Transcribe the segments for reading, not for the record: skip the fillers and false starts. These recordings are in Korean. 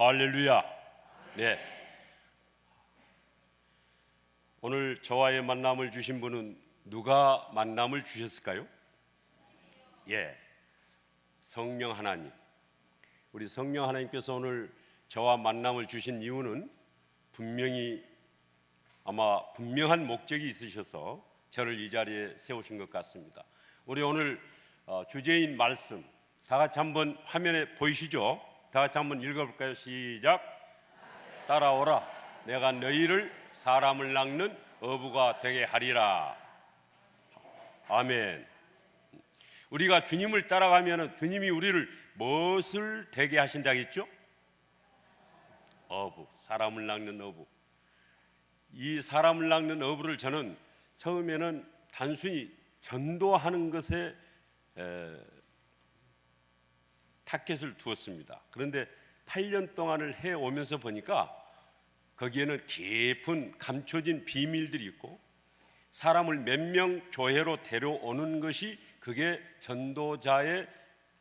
할렐루야. 네. 오늘 저와의 만남을 주신 분은 누가 만남을 주셨을까요? 예. 성령 하나님. 우리 성령 하나님께서 오늘 저와 만남을 주신 이유는 분명히 아마 분명한 목적이 있으셔서 저를 이 자리에 세우신 것 같습니다. 우리 오늘 주제인 말씀 다 같이 한번 화면에 보이시죠? 다 같이 한번 읽어볼까요? 시작. 따라오라. 내가 너희를 사람을 낚는 어부가 되게 하리라. 아멘. 우리가 주님을 따라가면 주님이 우리를 무엇을 되게 하신다겠죠? 어부, 사람을 낚는 어부. 이 사람을 낚는 어부를 저는 처음에는 단순히 전도하는 것에 타켓을 두었습니다. 그런데 8년 동안을 해오면서 보니까 거기에는 깊은 감춰진 비밀들이 있고 사람을 몇 명 교회로 데려오는 것이 그게 전도자의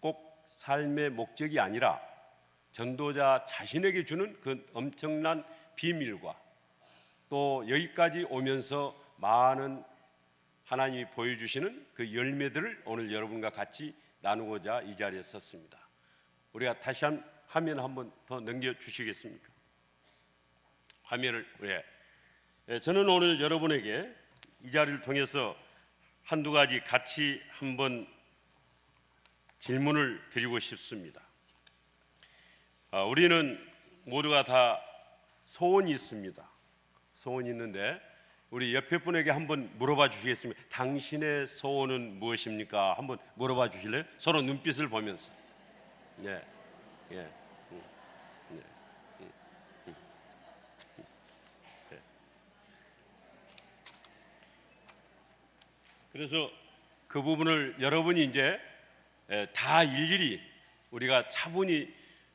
꼭 삶의 목적이 아니라 전도자 자신에게 주는 그 엄청난 비밀과 또 여기까지 오면서 많은 하나님이 보여주시는 그 열매들을 오늘 여러분과 같이 나누고자 이 자리에 섰습니다. 우리가 다시 한 화면 한번 더 넘겨주시겠습니까? 화면을. 저는 오늘 여러분에게 이 자리를 통해서 한두 가지 같이 한번 질문을 드리고 싶습니다. 우리는 모두가 다 소원이 있습니다. 소원이 있는데 우리 옆에 분에게 한번 물어봐 주시겠습니까? 당신의 소원은 무엇입니까? 한번 물어봐 주실래요? 서로 눈빛을 보면서. 예, 예, 그래서 그 부분을 여러분이 이제 다 일일이 우리가 차분히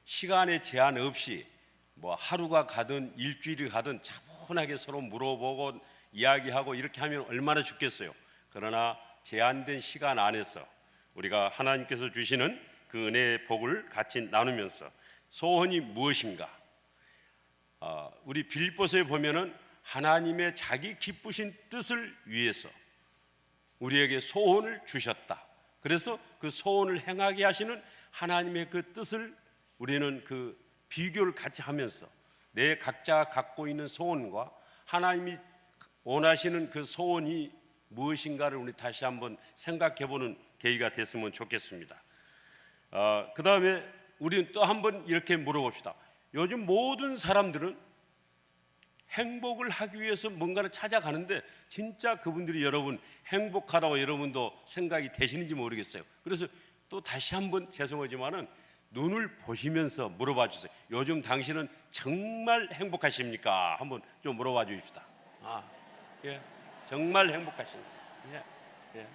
시간의 제한 없이 뭐 하루가 가든 일주일이 가든 차분하게 서로 물어보고 이야기하고 이렇게 하면 얼마나 좋겠어요. 그러나 제한된 시간 안에서 우리가 하나님께서 주시는 그 은혜의 복을 같이 나누면서 소원이 무엇인가? 우리 빌립보서에 보면은 하나님의 자기 기쁘신 뜻을 위해서 우리에게 소원을 주셨다. 그래서 그 소원을 행하게 하시는 하나님의 그 뜻을 우리는 그 비교를 같이 하면서 내 각자가 갖고 있는 소원과 하나님이 원하시는 그 소원이 무엇인가를 우리 다시 한번 생각해보는 계기가 됐으면 좋겠습니다. 그 다음에 우리는 또 한번 이렇게 물어봅시다. 요즘 모든 사람들은 행복을 하기 위해서 뭔가를 찾아가는데 진짜 그분들이 여러분 행복하다고 여러분도 생각이 되시는지 모르겠어요. 그래서 또 다시 한번 죄송하지만은 눈을 보시면서 물어봐 주세요. 요즘 당신은 정말 행복하십니까? 한번 좀 물어봐 주십시다. 예, 정말 행복하십니까? 예.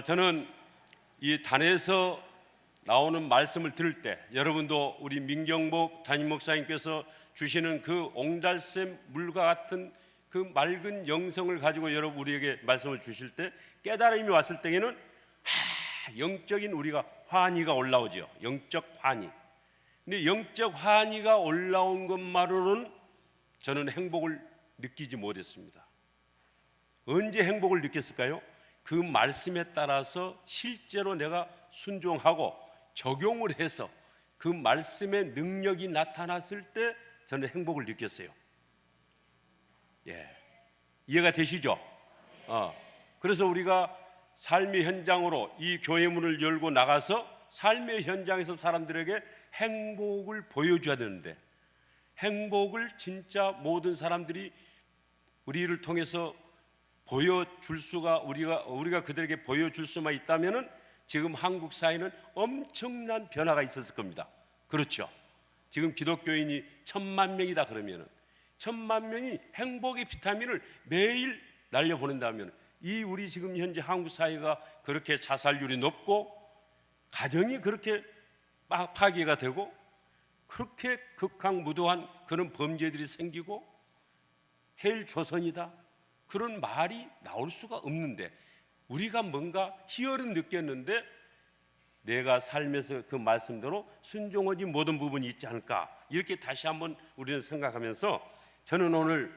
저는 이 단에서 나오는 말씀을 들을 때 여러분도 우리 민경복 담임 목사님께서 주시는 그 옹달샘 물과 같은 그 맑은 영성을 가지고 여러분 우리에게 말씀을 주실 때 깨달음이 왔을 때에는 영적인 우리가 환희가 올라오죠. 영적 환희. 근데 영적 환희가 올라온 것만으로는 저는 행복을 느끼지 못했습니다. 언제 행복을 느꼈을까요? 그 말씀에 따라서 실제로 내가 순종하고 적용을 해서 그 말씀의 능력이 나타났을 때 저는 행복을 느꼈어요. 예, 이해가 되시죠? 그래서 우리가 삶의 현장으로 이 교회 문을 열고 나가서 삶의 현장에서 사람들에게 행복을 보여줘야 되는데 행복을 진짜 모든 사람들이 우리를 통해서 보여줄 수가 우리가 그들에게 보여줄 수만 있다면은 지금 한국 사회는 엄청난 변화가 있었을 겁니다. 그렇죠? 지금 기독교인이 1000만 명이다 그러면은 1000만 명이 행복의 비타민을 매일 날려보낸다면 이 우리 지금 현재 한국 사회가 그렇게 자살률이 높고 가정이 그렇게 파괴가 되고 그렇게 극악무도한 그런 범죄들이 생기고 해일 조선이다 그런 말이 나올 수가 없는데 우리가 뭔가 희열은 느꼈는데 내가 삶에서 그 말씀대로 순종하지 못한 부분이 있지 않을까, 이렇게 다시 한번 우리는 생각하면서 저는 오늘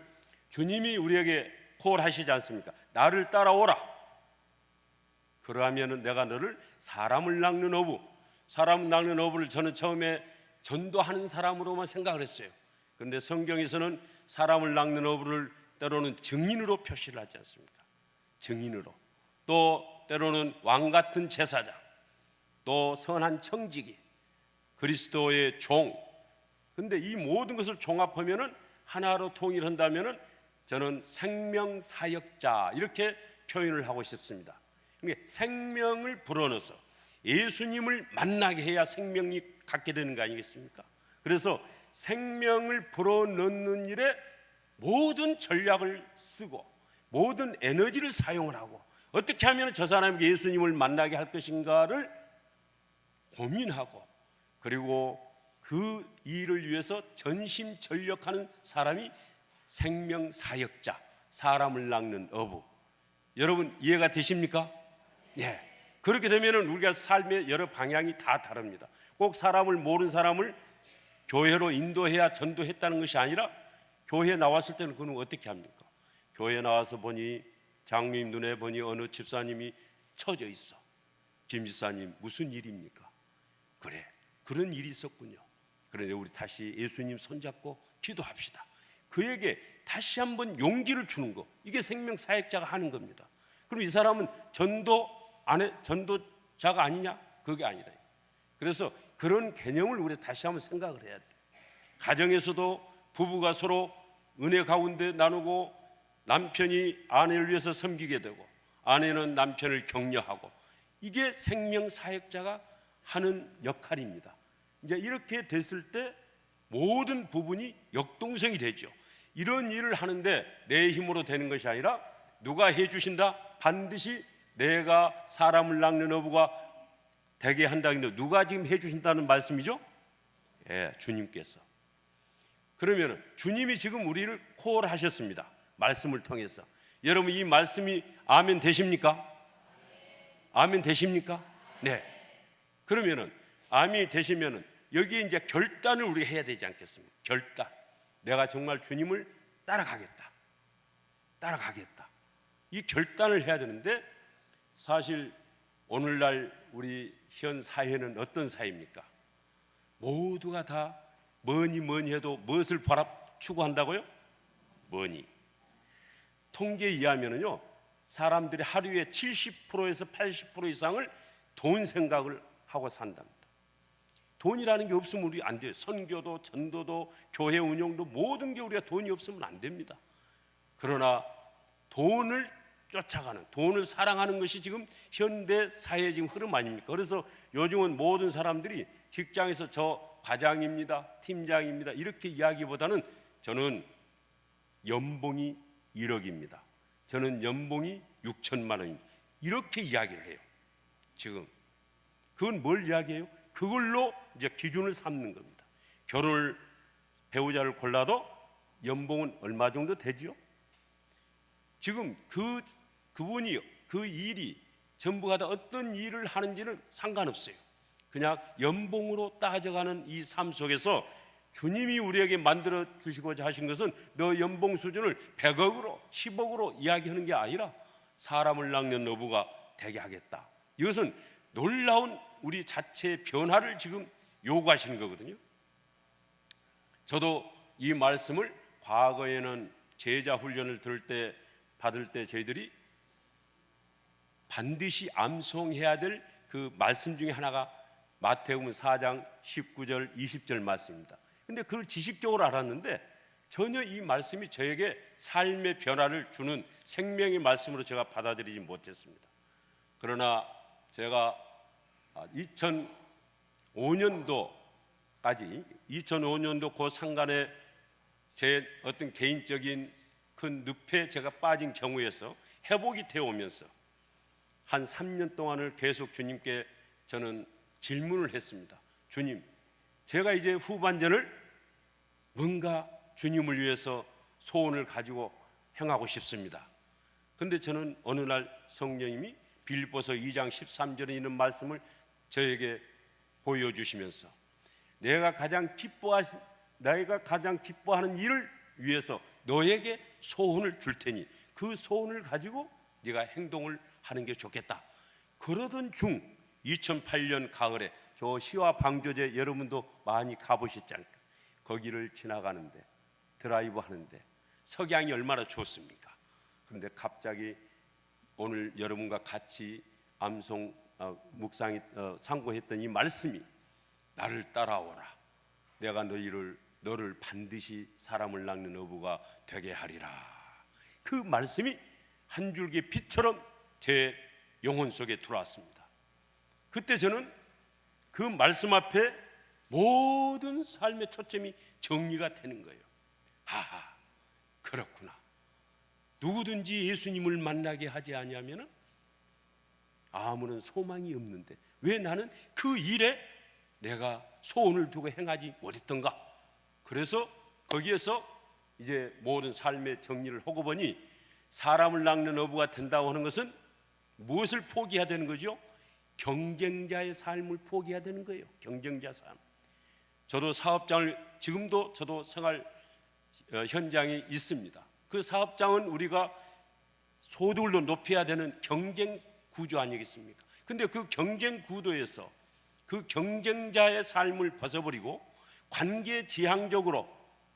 주님이 우리에게 콜하시지 않습니까? 나를 따라오라. 그러하면 내가 너를 사람을 낚는 어부, 사람 낚는 어부를 저는 처음에 전도하는 사람으로만 생각을 했어요. 그런데 성경에서는 사람을 낚는 어부를 때로는 증인으로 표시를 하지 않습니까? 증인으로, 또 때로는 왕 같은 제사장, 또 선한 청지기, 그리스도의 종. 근데 이 모든 것을 종합하면은 하나로 통일한다면은 저는 생명사역자, 이렇게 표현을 하고 싶습니다. 그러니까 생명을 불어넣어서 예수님을 만나게 해야 생명이 갖게 되는 거 아니겠습니까? 그래서 생명을 불어넣는 일에 모든 전략을 쓰고 모든 에너지를 사용을 하고, 어떻게 하면 저 사람에게 예수님을 만나게 할 것인가를 고민하고, 그리고 그 일을 위해서 전심전력하는 사람이 생명사역자, 사람을 낚는 어부. 여러분 이해가 되십니까? 네. 그렇게 되면 우리가 삶의 여러 방향이 다 다릅니다. 꼭 사람을, 모르는 사람을 교회로 인도해야 전도했다는 것이 아니라, 교회에 나왔을 때는 그는 어떻게 합니까? 교회에 나와서 보니 장로님 눈에 보니 어느 집사님이 처져 있어. 김 집사님 무슨 일입니까? 그래, 그런 일이 있었군요. 그런데 우리 다시 예수님 손잡고 기도합시다. 그에게 다시 한번 용기를 주는 거, 이게 생명사역자가 하는 겁니다. 그럼 이 사람은 전도자가 아니냐? 그게 아니라. 그래서 그런 개념을 우리 다시 한번 생각을 해야 돼. 가정에서도 부부가 서로 은혜 가운데 나누고, 남편이 아내를 위해서 섬기게 되고 아내는 남편을 격려하고, 이게 생명사역자가 하는 역할입니다. 이제 이렇게 됐을 때 모든 부분이 역동성이 되죠. 이런 일을 하는데 내 힘으로 되는 것이 아니라 누가 해주신다? 반드시 내가 사람을 낚는 어부가 되게 한다는데 누가 지금 해주신다는 말씀이죠? 예, 주님께서. 그러면 주님이 지금 우리를 콜하셨습니다. 말씀을 통해서. 여러분 이 말씀이 아멘 되십니까? 아멘 되십니까? 네. 그러면은 아멘이 되시면은 여기에 이제 결단을 우리가 해야 되지 않겠습니까? 결단. 내가 정말 주님을 따라가겠다. 따라가겠다. 이 결단을 해야 되는데, 사실 오늘날 우리 현 사회는 어떤 사회입니까? 모두가 다 뭐니 해도 무엇을 추구한다고요? 머니. 통계에 의하면요, 사람들이 하루에 70%에서 80% 이상을 돈 생각을 하고 산답니다. 돈이라는 게 없으면 우리 안 돼요. 선교도, 전도도, 교회 운영도, 모든 게 우리가 돈이 없으면 안 됩니다. 그러나 돈을 쫓아가는, 돈을 사랑하는 것이 지금 현대 사회의 지금 흐름 아닙니까? 그래서 요즘은 모든 사람들이 직장에서 저 과장입니다, 팀장입니다, 이렇게 이야기보다는 저는 연봉이 1억입니다. 저는 연봉이 6천만 원입니다. 이렇게 이야기를 해요. 지금 그건 뭘 이야기해요? 그걸로 이제 기준을 삼는 겁니다. 결혼을, 배우자를 골라도 연봉은 얼마 정도 되지요? 지금 그분이, 그 일이 전부가 다 어떤 일을 하는지는 상관없어요. 그냥 연봉으로 따져가는 이 삶 속에서 주님이 우리에게 만들어 주시고자 하신 것은 너 연봉 수준을 100억으로 10억으로 이야기하는 게 아니라 사람을 낚는 어부가 되게 하겠다. 이것은 놀라운 우리 자체의 변화를 지금 요구하시는 거거든요. 저도 이 말씀을 과거에는 제자 훈련을 받을 때 저희들이 반드시 암송해야 될 그 말씀 중에 하나가 마태복음 4장 19절 20절 말씀입니다. 근데 그걸 지식적으로 알았는데 전혀 이 말씀이 저에게 삶의 변화를 주는 생명의 말씀으로 제가 받아들이지 못했습니다. 그러나 제가 2005년도 그 상간에 제 어떤 개인적인 큰 늪에 제가 빠진 경우에서 회복이 되어 오면서 한 3년 동안을 계속 주님께 저는 질문을 했습니다. 주님, 제가 이제 후반전을 뭔가 주님을 위해서 소원을 가지고 행하고 싶습니다. 그런데 저는 어느 날 성령님이 빌립보서 2장 13절에 있는 말씀을 저에게 보여주시면서 내가 가장 기뻐하는 일을 위해서 너에게 소원을 줄 테니 그 소원을 가지고 네가 행동을 하는 게 좋겠다. 그러던 중 2008년 가을에 저 시와 방조제 여러분도 많이 가보셨지 않을까? 거기를 지나가는데 드라이브 하는데 석양이 얼마나 좋습니까? 그런데 갑자기 오늘 여러분과 같이 암송 묵상이 상고했던 이 말씀이 나를 따라오라. 내가 너를 반드시 사람을 낚는 어부가 되게 하리라. 그 말씀이 한 줄기 빛처럼 제 영혼 속에 들어왔습니다. 그때 저는 그 말씀 앞에 모든 삶의 초점이 정리가 되는 거예요. 하하, 그렇구나. 누구든지 예수님을 만나게 하지 아니하면 아무런 소망이 없는데 왜 나는 그 일에 내가 소원을 두고 행하지 못했던가? 그래서 거기에서 이제 모든 삶의 정리를 하고 보니 사람을 낚는 어부가 된다고 하는 것은 무엇을 포기해야 되는 거죠? 경쟁자의 삶을 포기해야 되는 거예요. 경쟁자 삶. 저도 사업장을 지금도 저도 생활 현장에 있습니다. 그 사업장은 우리가 소득을 높여야 되는 경쟁 구조 아니겠습니까? 근데 그 경쟁 구도에서 그 경쟁자의 삶을 벗어버리고 관계 지향적으로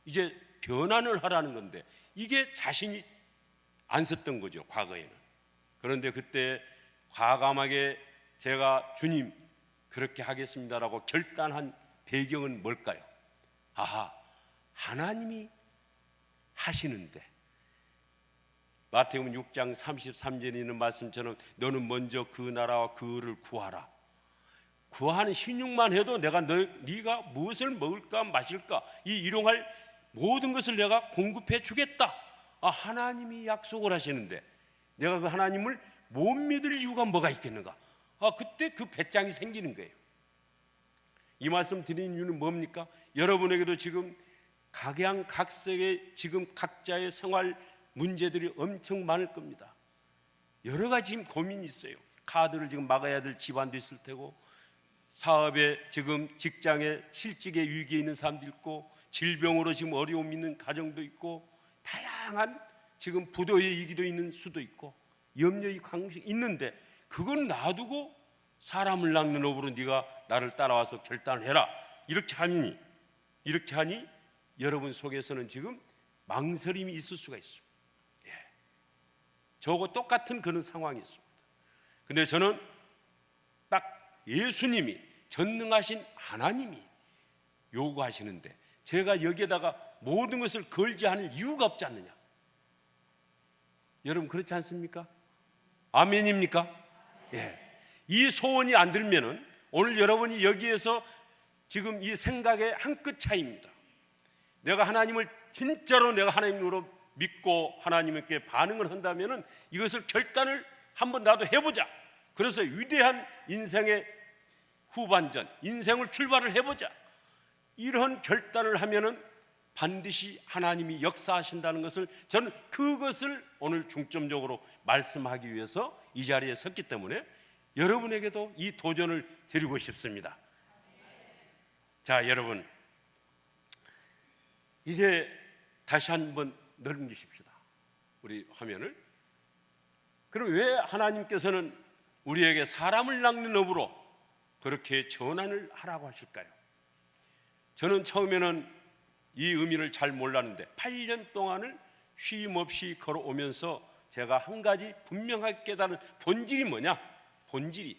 이제 변환을 하라는 건데 이게 자신이 안 썼던 거죠, 과거에는. 그런데 그때 과감하게 제가 주님 그렇게 하겠습니다라고 결단한 배경은 뭘까요? 아하, 하나님이 하시는데 마태복음 6장 33절에 있는 말씀처럼 너는 먼저 그 나라와 그를 구하라. 구하는 신용만 해도 내가 네가 무엇을 먹을까 마실까 이 일용할 모든 것을 내가 공급해 주겠다. 하나님이 약속을 하시는데 내가 그 하나님을 못 믿을 이유가 뭐가 있겠는가? 그때 그 배짱이 생기는 거예요. 이 말씀 드리는 이유는 뭡니까? 여러분에게도 지금 각양각색의 지금 각자의 생활 문제들이 엄청 많을 겁니다. 여러 가지 지금 고민이 있어요. 카드를 지금 막아야 될 집안도 있을 테고 사업에 지금 직장에 실직의 위기에 있는 사람도 있고 질병으로 지금 어려움 있는 가정도 있고 다양한 지금 부도의 위기도 있는 수도 있고 염려의 광식이 있는데 그건 놔두고 사람을 낚는 업으로 네가 나를 따라와서 결단해라 이렇게 하니 여러분 속에서는 지금 망설임이 있을 수가 있어요. 저하고 똑같은 그런 상황이 있습니다. 근데 저는 딱 예수님이 전능하신 하나님이 요구하시는데 제가 여기에다가 모든 것을 걸지 않을 이유가 없지 않느냐? 여러분 그렇지 않습니까? 아멘입니까? 예. 이 소원이 안 들면은 오늘 여러분이 여기에서 지금 이 생각의 한 끗 차이입니다. 내가 하나님을 진짜로 내가 하나님으로 믿고 하나님께 반응을 한다면은 이것을 결단을 한번 나도 해보자. 그래서 위대한 인생의 후반전, 인생을 출발을 해보자. 이런 결단을 하면은 반드시 하나님이 역사하신다는 것을 저는 그것을 오늘 중점적으로 말씀하기 위해서 이 자리에 섰기 때문에 여러분에게도 이 도전을 드리고 싶습니다. 자, 여러분 이제 다시 한번 넘기십시다. 우리 화면을. 그럼 왜 하나님께서는 우리에게 사람을 낚는 업으로 그렇게 전환을 하라고 하실까요? 저는 처음에는 이 의미를 잘 몰랐는데 8년 동안을 쉼 없이 걸어오면서 제가 한 가지 분명하게 깨달은 본질이 뭐냐? 본질이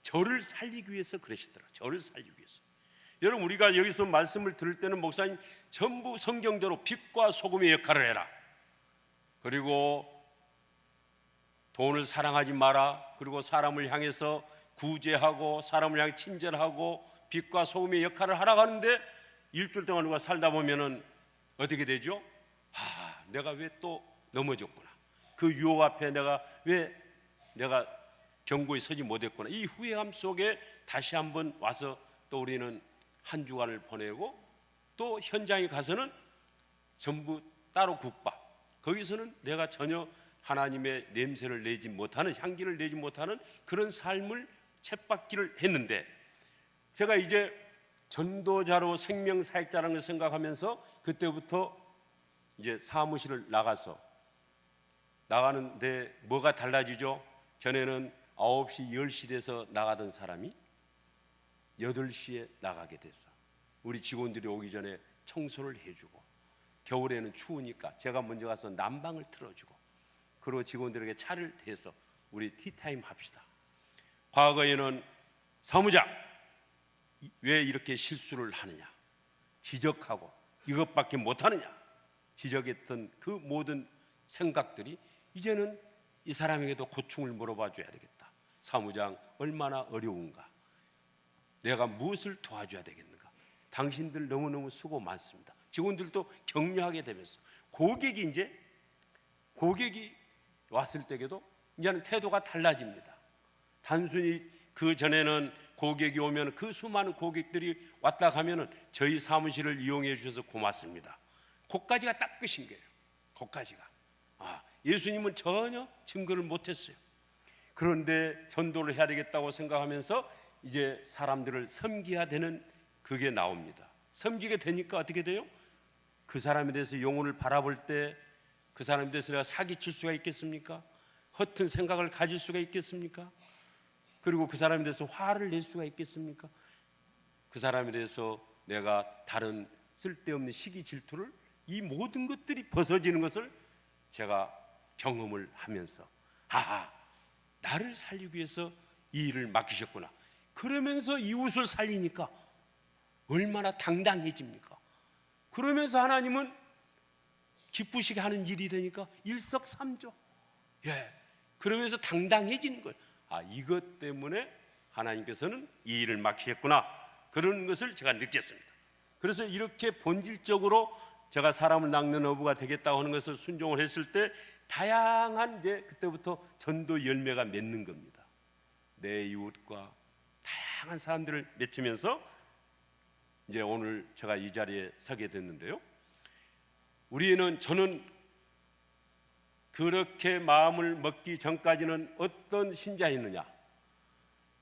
저를 살리기 위해서 그러시더라. 저를 살리기 위해서. 여러분 우리가 여기서 말씀을 들을 때는 목사님 전부 성경대로 빛과 소금의 역할을 해라. 그리고 돈을 사랑하지 마라. 그리고 사람을 향해서 구제하고 사람을 향해 친절하고 빛과 소금의 역할을 하라고 하는데 일주일 동안 누가 살다 보면은 어떻게 되죠? 내가 왜 또 넘어졌구나. 그 유혹 앞에 왜 내가 경고에 서지 못했구나. 이 후회감 속에 다시 한번 와서 또 우리는 한 주간을 보내고 또 현장에 가서는 전부 따로 국밥. 거기서는 내가 전혀 하나님의 냄새를 내지 못하는 향기를 내지 못하는 그런 삶을 쳇바퀴를 했는데, 제가 이제 전도자로 생명사역자라는 걸 생각하면서 그때부터 이제 사무실을 나가는데 뭐가 달라지죠? 전에는 9시, 10시 돼서 나가던 사람이 8시에 나가게 돼서 우리 직원들이 오기 전에 청소를 해주고, 겨울에는 추우니까 제가 먼저 가서 난방을 틀어주고, 그리고 직원들에게 차를 대서 우리 티타임 합시다. 과거에는 사무장 왜 이렇게 실수를 하느냐 지적하고 이것밖에 못하느냐 지적했던 그 모든 생각들이 이제는 이 사람에게도 고충을 물어봐 줘야 되겠다. 사무장 얼마나 어려운가, 내가 무엇을 도와줘야 되겠는가, 당신들 너무너무 수고 많습니다. 직원들도 격려하게 되면서 고객이 왔을 때에도 이제는 태도가 달라집니다. 단순히 그 전에는 고객이 오면 그 수많은 고객들이 왔다 가면은 저희 사무실을 이용해 주셔서 고맙습니다, 거기까지가 딱 끝인 거예요. 거기까지가. 예수님은 전혀 증거를 못했어요. 그런데 전도를 해야 되겠다고 생각하면서 이제 사람들을 섬겨야 되는 그게 나옵니다. 섬기게 되니까 어떻게 돼요? 그 사람에 대해서 영혼을 바라볼 때 그 사람에 대해서 내가 사기칠 수가 있겠습니까? 허튼 생각을 가질 수가 있겠습니까? 그리고 그 사람에 대해서 화를 낼 수가 있겠습니까? 그 사람에 대해서 내가 다른 쓸데없는 시기 질투를, 이 모든 것들이 벗어지는 것을 제가 경험을 하면서, 나를 살리기 위해서 이 일을 맡기셨구나. 그러면서 이웃을 살리니까 얼마나 당당해집니까? 그러면서 하나님은 기쁘시게 하는 일이 되니까 일석삼조. 그러면서 당당해지는 거예요. 이것 때문에 하나님께서는 이 일을 맡기셨구나, 그런 것을 제가 느꼈습니다. 그래서 이렇게 본질적으로 제가 사람을 낚는 어부가 되겠다고 하는 것을 순종을 했을 때 다양한 이제 그때부터 전도 열매가 맺는 겁니다. 내 이웃과 다양한 사람들을 맺으면서 이제 오늘 제가 이 자리에 서게 됐는데요. 저는 그렇게 마음을 먹기 전까지는 어떤 신자였느냐,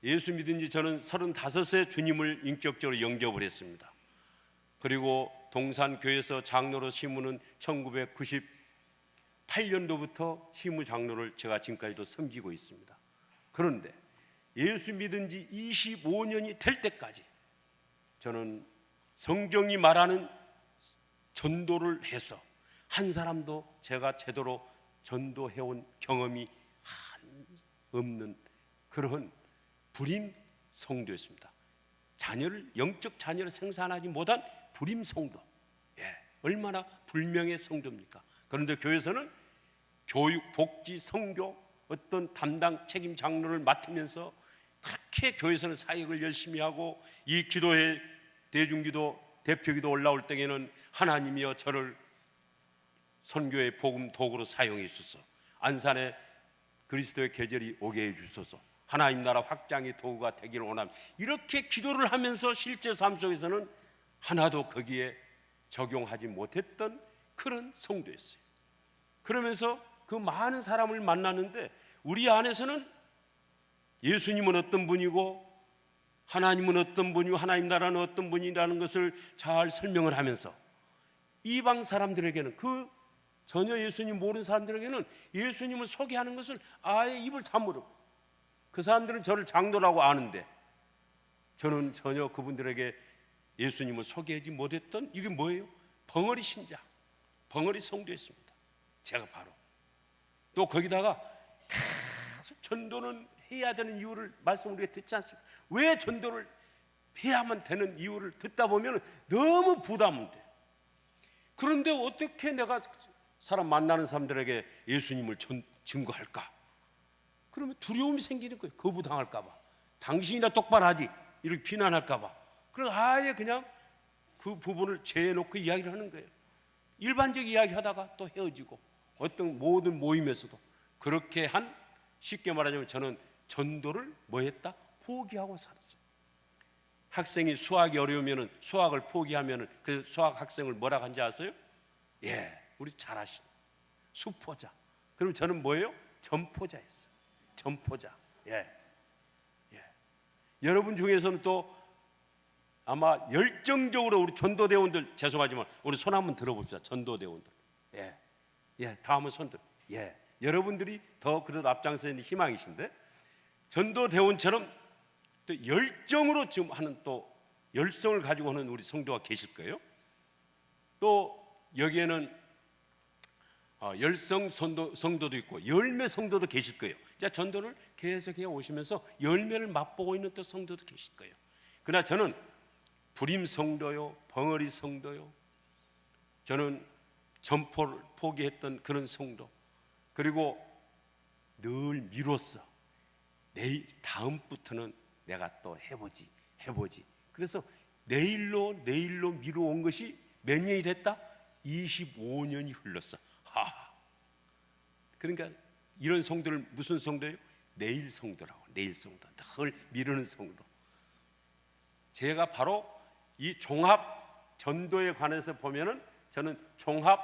예수 믿은 지 저는 35세 주님을 인격적으로 영접을 했습니다. 그리고 동산교회에서 장로로 심우는 1998년도부터 심우 장로를 제가 지금까지도 섬기고 있습니다. 그런데 예수 믿은 지 25년이 될 때까지 저는 성경이 말하는 전도를 해서 한 사람도 제가 제대로 전도해온 경험이 없는 그런 불임 성도였습니다. 영적 자녀를 생산하지 못한 불임 성도. 얼마나 불명의 성도입니까? 그런데 교회에서는 교육, 복지, 선교 어떤 담당 책임 장로를 맡으면서 그렇게 교회에서는 사역을 열심히 하고, 이 기도회 대중기도 대표기도 올라올 때에는 하나님이여 저를 선교의 복음 도구로 사용해 주소서, 안산에 그리스도의 계절이 오게 해 주소서, 하나님 나라 확장의 도구가 되기를 원합니다. 이렇게 기도를 하면서 실제 삶 속에서는 하나도 거기에 적용하지 못했던 그런 성도였어요. 그러면서 그 많은 사람을 만났는데 우리 안에서는 예수님은 어떤 분이고 하나님은 어떤 분이고 하나님 나라는 어떤 분이라는 것을 잘 설명을 하면서, 이방 사람들에게는, 그 전혀 예수님 모르는 사람들에게는 예수님을 소개하는 것을 아예 입을 다물고, 그 사람들은 저를 장로라고 아는데 저는 전혀 그분들에게 예수님을 소개하지 못했던, 이게 뭐예요? 벙어리 신자, 벙어리 성도였습니다. 제가 바로. 또 거기다가 계속 전도는 해야 되는 이유를 말씀을 우리가 듣지 않습니까? 왜 전도를 해야만 되는 이유를 듣다 보면 너무 부담은 돼. 그런데 어떻게 내가 사람 만나는 사람들에게 예수님을 증거할까? 그러면 두려움이 생기는 거예요. 거부당할까 봐, 당신이나 똑바로 하지 이렇게 비난할까 봐. 그래서 아예 그냥 그 부분을 제해놓고 이야기를 하는 거예요. 일반적 이야기 하다가 또 헤어지고, 어떤 모든 모임에서도 그렇게 쉽게 말하자면 저는 전도를 뭐했다? 포기하고 살았어요. 학생이 수학이 어려우면 수학을 포기하면 그 수학 학생을 뭐라고 한지 아세요? 우리 잘 아시네, 수포자. 그럼 저는 뭐예요? 전포자였어요. 전포자. 여러분 중에서는 또 아마 열정적으로 우리 전도대원들, 죄송하지만 우리 손 한번 들어봅시다. 전도대원들. 다음은 손들. 여러분들이 더 그래도 앞장서 있는 희망이신데, 전도대원처럼 또 열정으로 지금 하는 또 열성을 가지고 하는 우리 성도가 계실 거예요. 또 여기에는 열성 성도도 있고 열매 성도도 계실 거예요. 자, 전도를 계속해 오시면서 열매를 맛보고 있는 또 성도도 계실 거예요. 그러나 저는 불임 성도요, 벙어리 성도요, 저는 전포를 포기했던 그런 성도, 그리고 늘 미뤘어. 내일 다음부터는 내가 또 해보지. 그래서 내일로 미뤄온 것이 몇 년이 됐다? 25년이 흘렀어. 그러니까 이런 성도를 무슨 성도예요? 내일 성도라고. 내일 성도, 늘 미루는 성도. 제가 바로 이 종합 전도에 관해서 보면은 저는 종합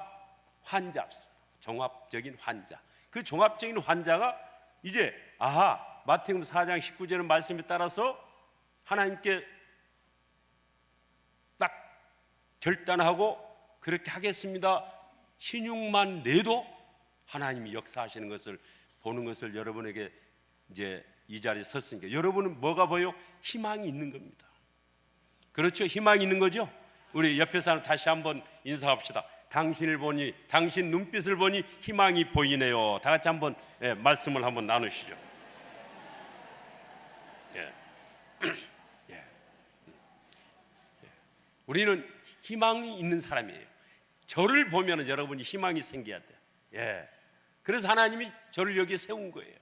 환자입니다. 종합적인 환자. 그 종합적인 환자가 이제 마태복음 4장 19절의 말씀에 따라서 하나님께 딱 결단하고 그렇게 하겠습니다. 신용만 내도 하나님이 역사하시는 것을 보는 것을 여러분에게 이제 이 자리에 섰으니까 여러분은 뭐가 보여? 희망이 있는 겁니다. 그렇죠? 희망이 있는 거죠? 우리 옆에 사람 다시 한번 인사합시다. 당신을 보니, 당신 눈빛을 보니 희망이 보이네요. 다 같이 한번 말씀을 한번 나누시죠. 우리는 희망이 있는 사람이에요. 저를 보면 여러분이 희망이 생겨야 돼요. 그래서 하나님이 저를 여기에 세운 거예요.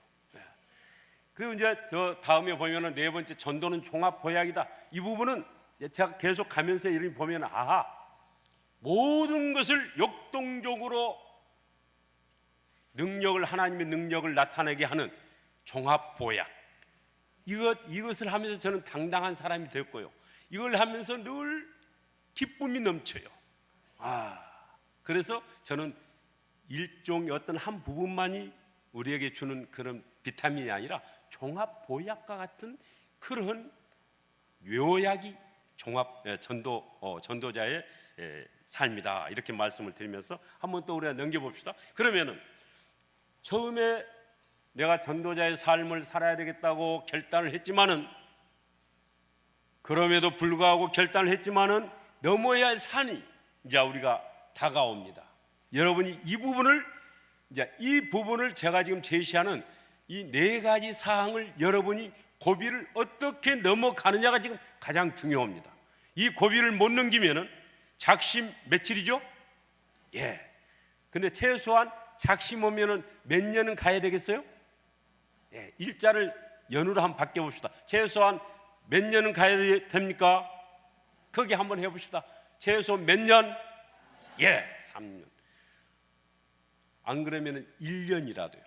그리고 이제 저 다음에 보면은 네 번째, 전도는 종합 보약이다. 이 부분은 제가 계속 가면서 이렇게 보면 모든 것을 역동적으로 하나님의 능력을 나타내게 하는 종합 보약. 이것을 하면서 저는 당당한 사람이 됐고요. 이걸 하면서 늘 기쁨이 넘쳐요. 그래서 저는 일종의 어떤 한 부분만이 우리에게 주는 그런 비타민이 아니라 종합 보약과 같은 그런 묘약이 전도자의 삶이다. 이렇게 말씀을 드리면서 한번 또 우리가 넘겨봅시다. 그러면은 처음에 내가 전도자의 삶을 살아야 되겠다고 결단을 했지만은, 그럼에도 불구하고 결단을 했지만은 넘어야 할 산이 이제 우리가 다가옵니다. 여러분이 이 부분을 제가 지금 제시하는 이 네 가지 사항을 여러분이 고비를 어떻게 넘어가느냐가 지금 가장 중요합니다. 이 고비를 못 넘기면은 작심 며칠이죠? 근데 최소한 작심 오면은 몇 년은 가야 되겠어요? 일자를 연으로 한번 바꿔봅시다. 최소한 몇 년은 가야 됩니까? 거기 한번 해봅시다. 최소 몇 년? 3년. 안 그러면은 1년이라도요.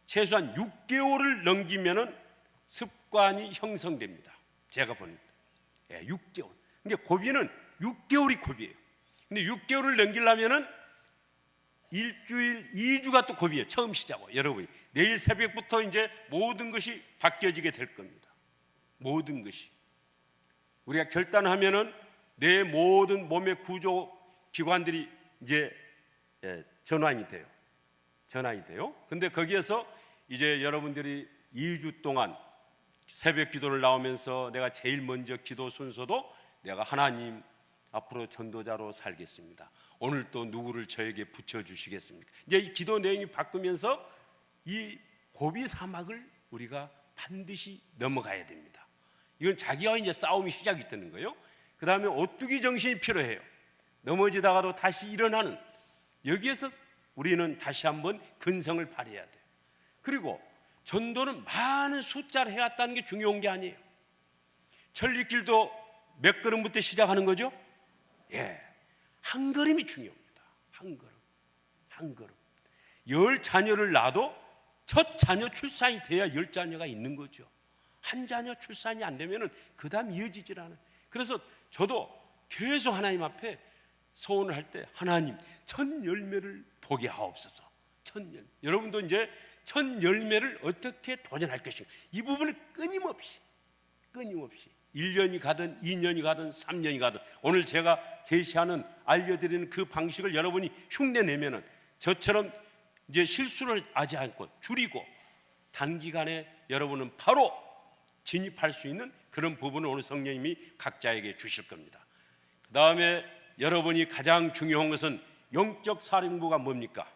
최소한 6개월을 넘기면은 습관이 형성됩니다. 제가 봅니다. 6개월. 근데 고비는 6개월이 고비예요. 근데 6개월을 넘기려면은 일주일, 2주가 또 고비예요. 처음 시작은 여러분이 내일 새벽부터 이제 모든 것이 바뀌어지게 될 겁니다. 모든 것이 우리가 결단하면은 내 모든 몸의 구조 기관들이 이제 전환이 돼요. 근데 거기에서 이제 여러분들이 2주 동안 새벽 기도를 나오면서 내가 제일 먼저 기도 순서도 내가 하나님 앞으로 전도자로 살겠습니다. 오늘 또 누구를 저에게 붙여주시겠습니까? 이제 이 기도 내용이 바꾸면서 이 고비 사막을 우리가 반드시 넘어가야 됩니다. 이건 자기와 이제 싸움이 시작이 되는 거예요. 그 다음에 오뚜기 정신이 필요해요. 넘어지다가도 다시 일어나는, 여기에서 우리는 다시 한번 근성을 발휘해야 돼요. 그리고 전도는 많은 숫자를 해왔다는 게 중요한 게 아니에요. 천리길도 몇 걸음부터 시작하는 거죠? 한 걸음이 중요합니다. 한 걸음. 10자녀를 낳아도 첫 자녀 출산이 돼야 10자녀가 있는 거죠. 한 자녀 출산이 안 되면은 그 다음 이어지질 않아요. 그래서 저도 계속 하나님 앞에 소원을 할 때, 하나님 첫 열매를 보게 하옵소서. 첫 열매. 여러분도 이제 첫 열매를 어떻게 도전할 것인가, 이 부분을 끊임없이 끊임없이 1년이 가든 2년이 가든 3년이 가든 오늘 제가 제시하는 알려드리는 그 방식을 여러분이 흉내내면은 저처럼 이제 실수를 하지 않고 줄이고 단기간에 여러분은 바로 진입할 수 있는 그런 부분을 오늘 성령님이 각자에게 주실 겁니다. 그 다음에 여러분이 가장 중요한 것은 영적 사령부가 뭡니까?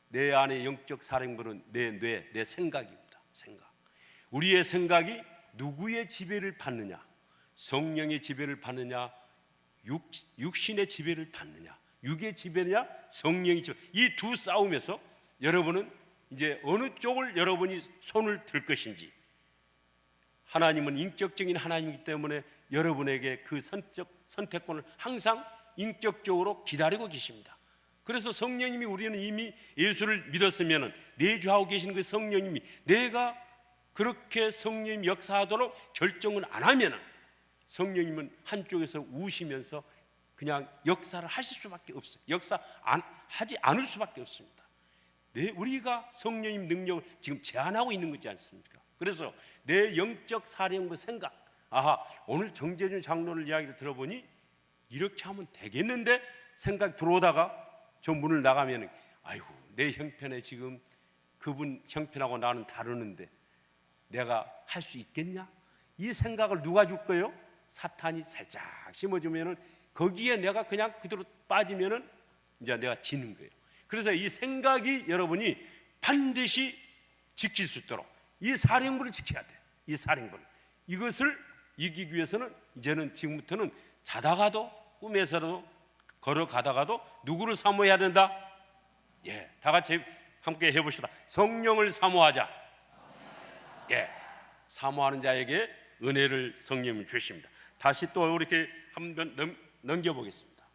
내 안에 영적 사령부는 내 뇌, 내 생각입니다. 생각. 우리의 생각이 누구의 지배를 받느냐? 성령의 지배를 받느냐? 육신의 지배를 받느냐? 육의 지배냐? 성령의 지배. 이 두 싸움에서 여러분은 이제 어느 쪽을 여러분이 손을 들 것인지, 하나님은 인격적인 하나님이기 때문에 여러분에게 그 선택권을 항상 인격적으로 기다리고 계십니다. 그래서 성령님이, 우리는 이미 예수를 믿었으면 내주하고 계신 그 성령님이 내가 그렇게 성령님 역사하도록 결정을 안 하면 성령님은 한쪽에서 우시면서 그냥 역사를 하실 수밖에 없어요. 하지 않을 수밖에 없습니다. 우리가 성령님 능력을 지금 제한하고 있는 거지 않습니까? 그래서 내 영적 사령부 생각, 오늘 정재준 장로를 이야기를 들어보니 이렇게 하면 되겠는데 생각이 들어오다가 저 문을 나가면 아이고, 내 형편에 지금 그분 형편하고 나는 다르는데 내가 할 수 있겠냐? 이 생각을 누가 줄 거예요? 사탄이 살짝 심어주면은 거기에 내가 그냥 그대로 빠지면은 이제 내가 지는 거예요. 그래서 이 생각이 여러분이 반드시 지킬 수 있도록 이 사령부를 지켜야 돼. 이 사령부를. 이것을 이기기 위해서는 이제는 지금부터는 자다가도 꿈에서도 걸어가다가도 누구를 사모해야 된다? 다 같이 함께 해봅시다. 성령을 사모하자. 사모하는 자에게 은혜를 성령님이 주십니다. 다시 또 이렇게 한번 넘겨보겠습니다.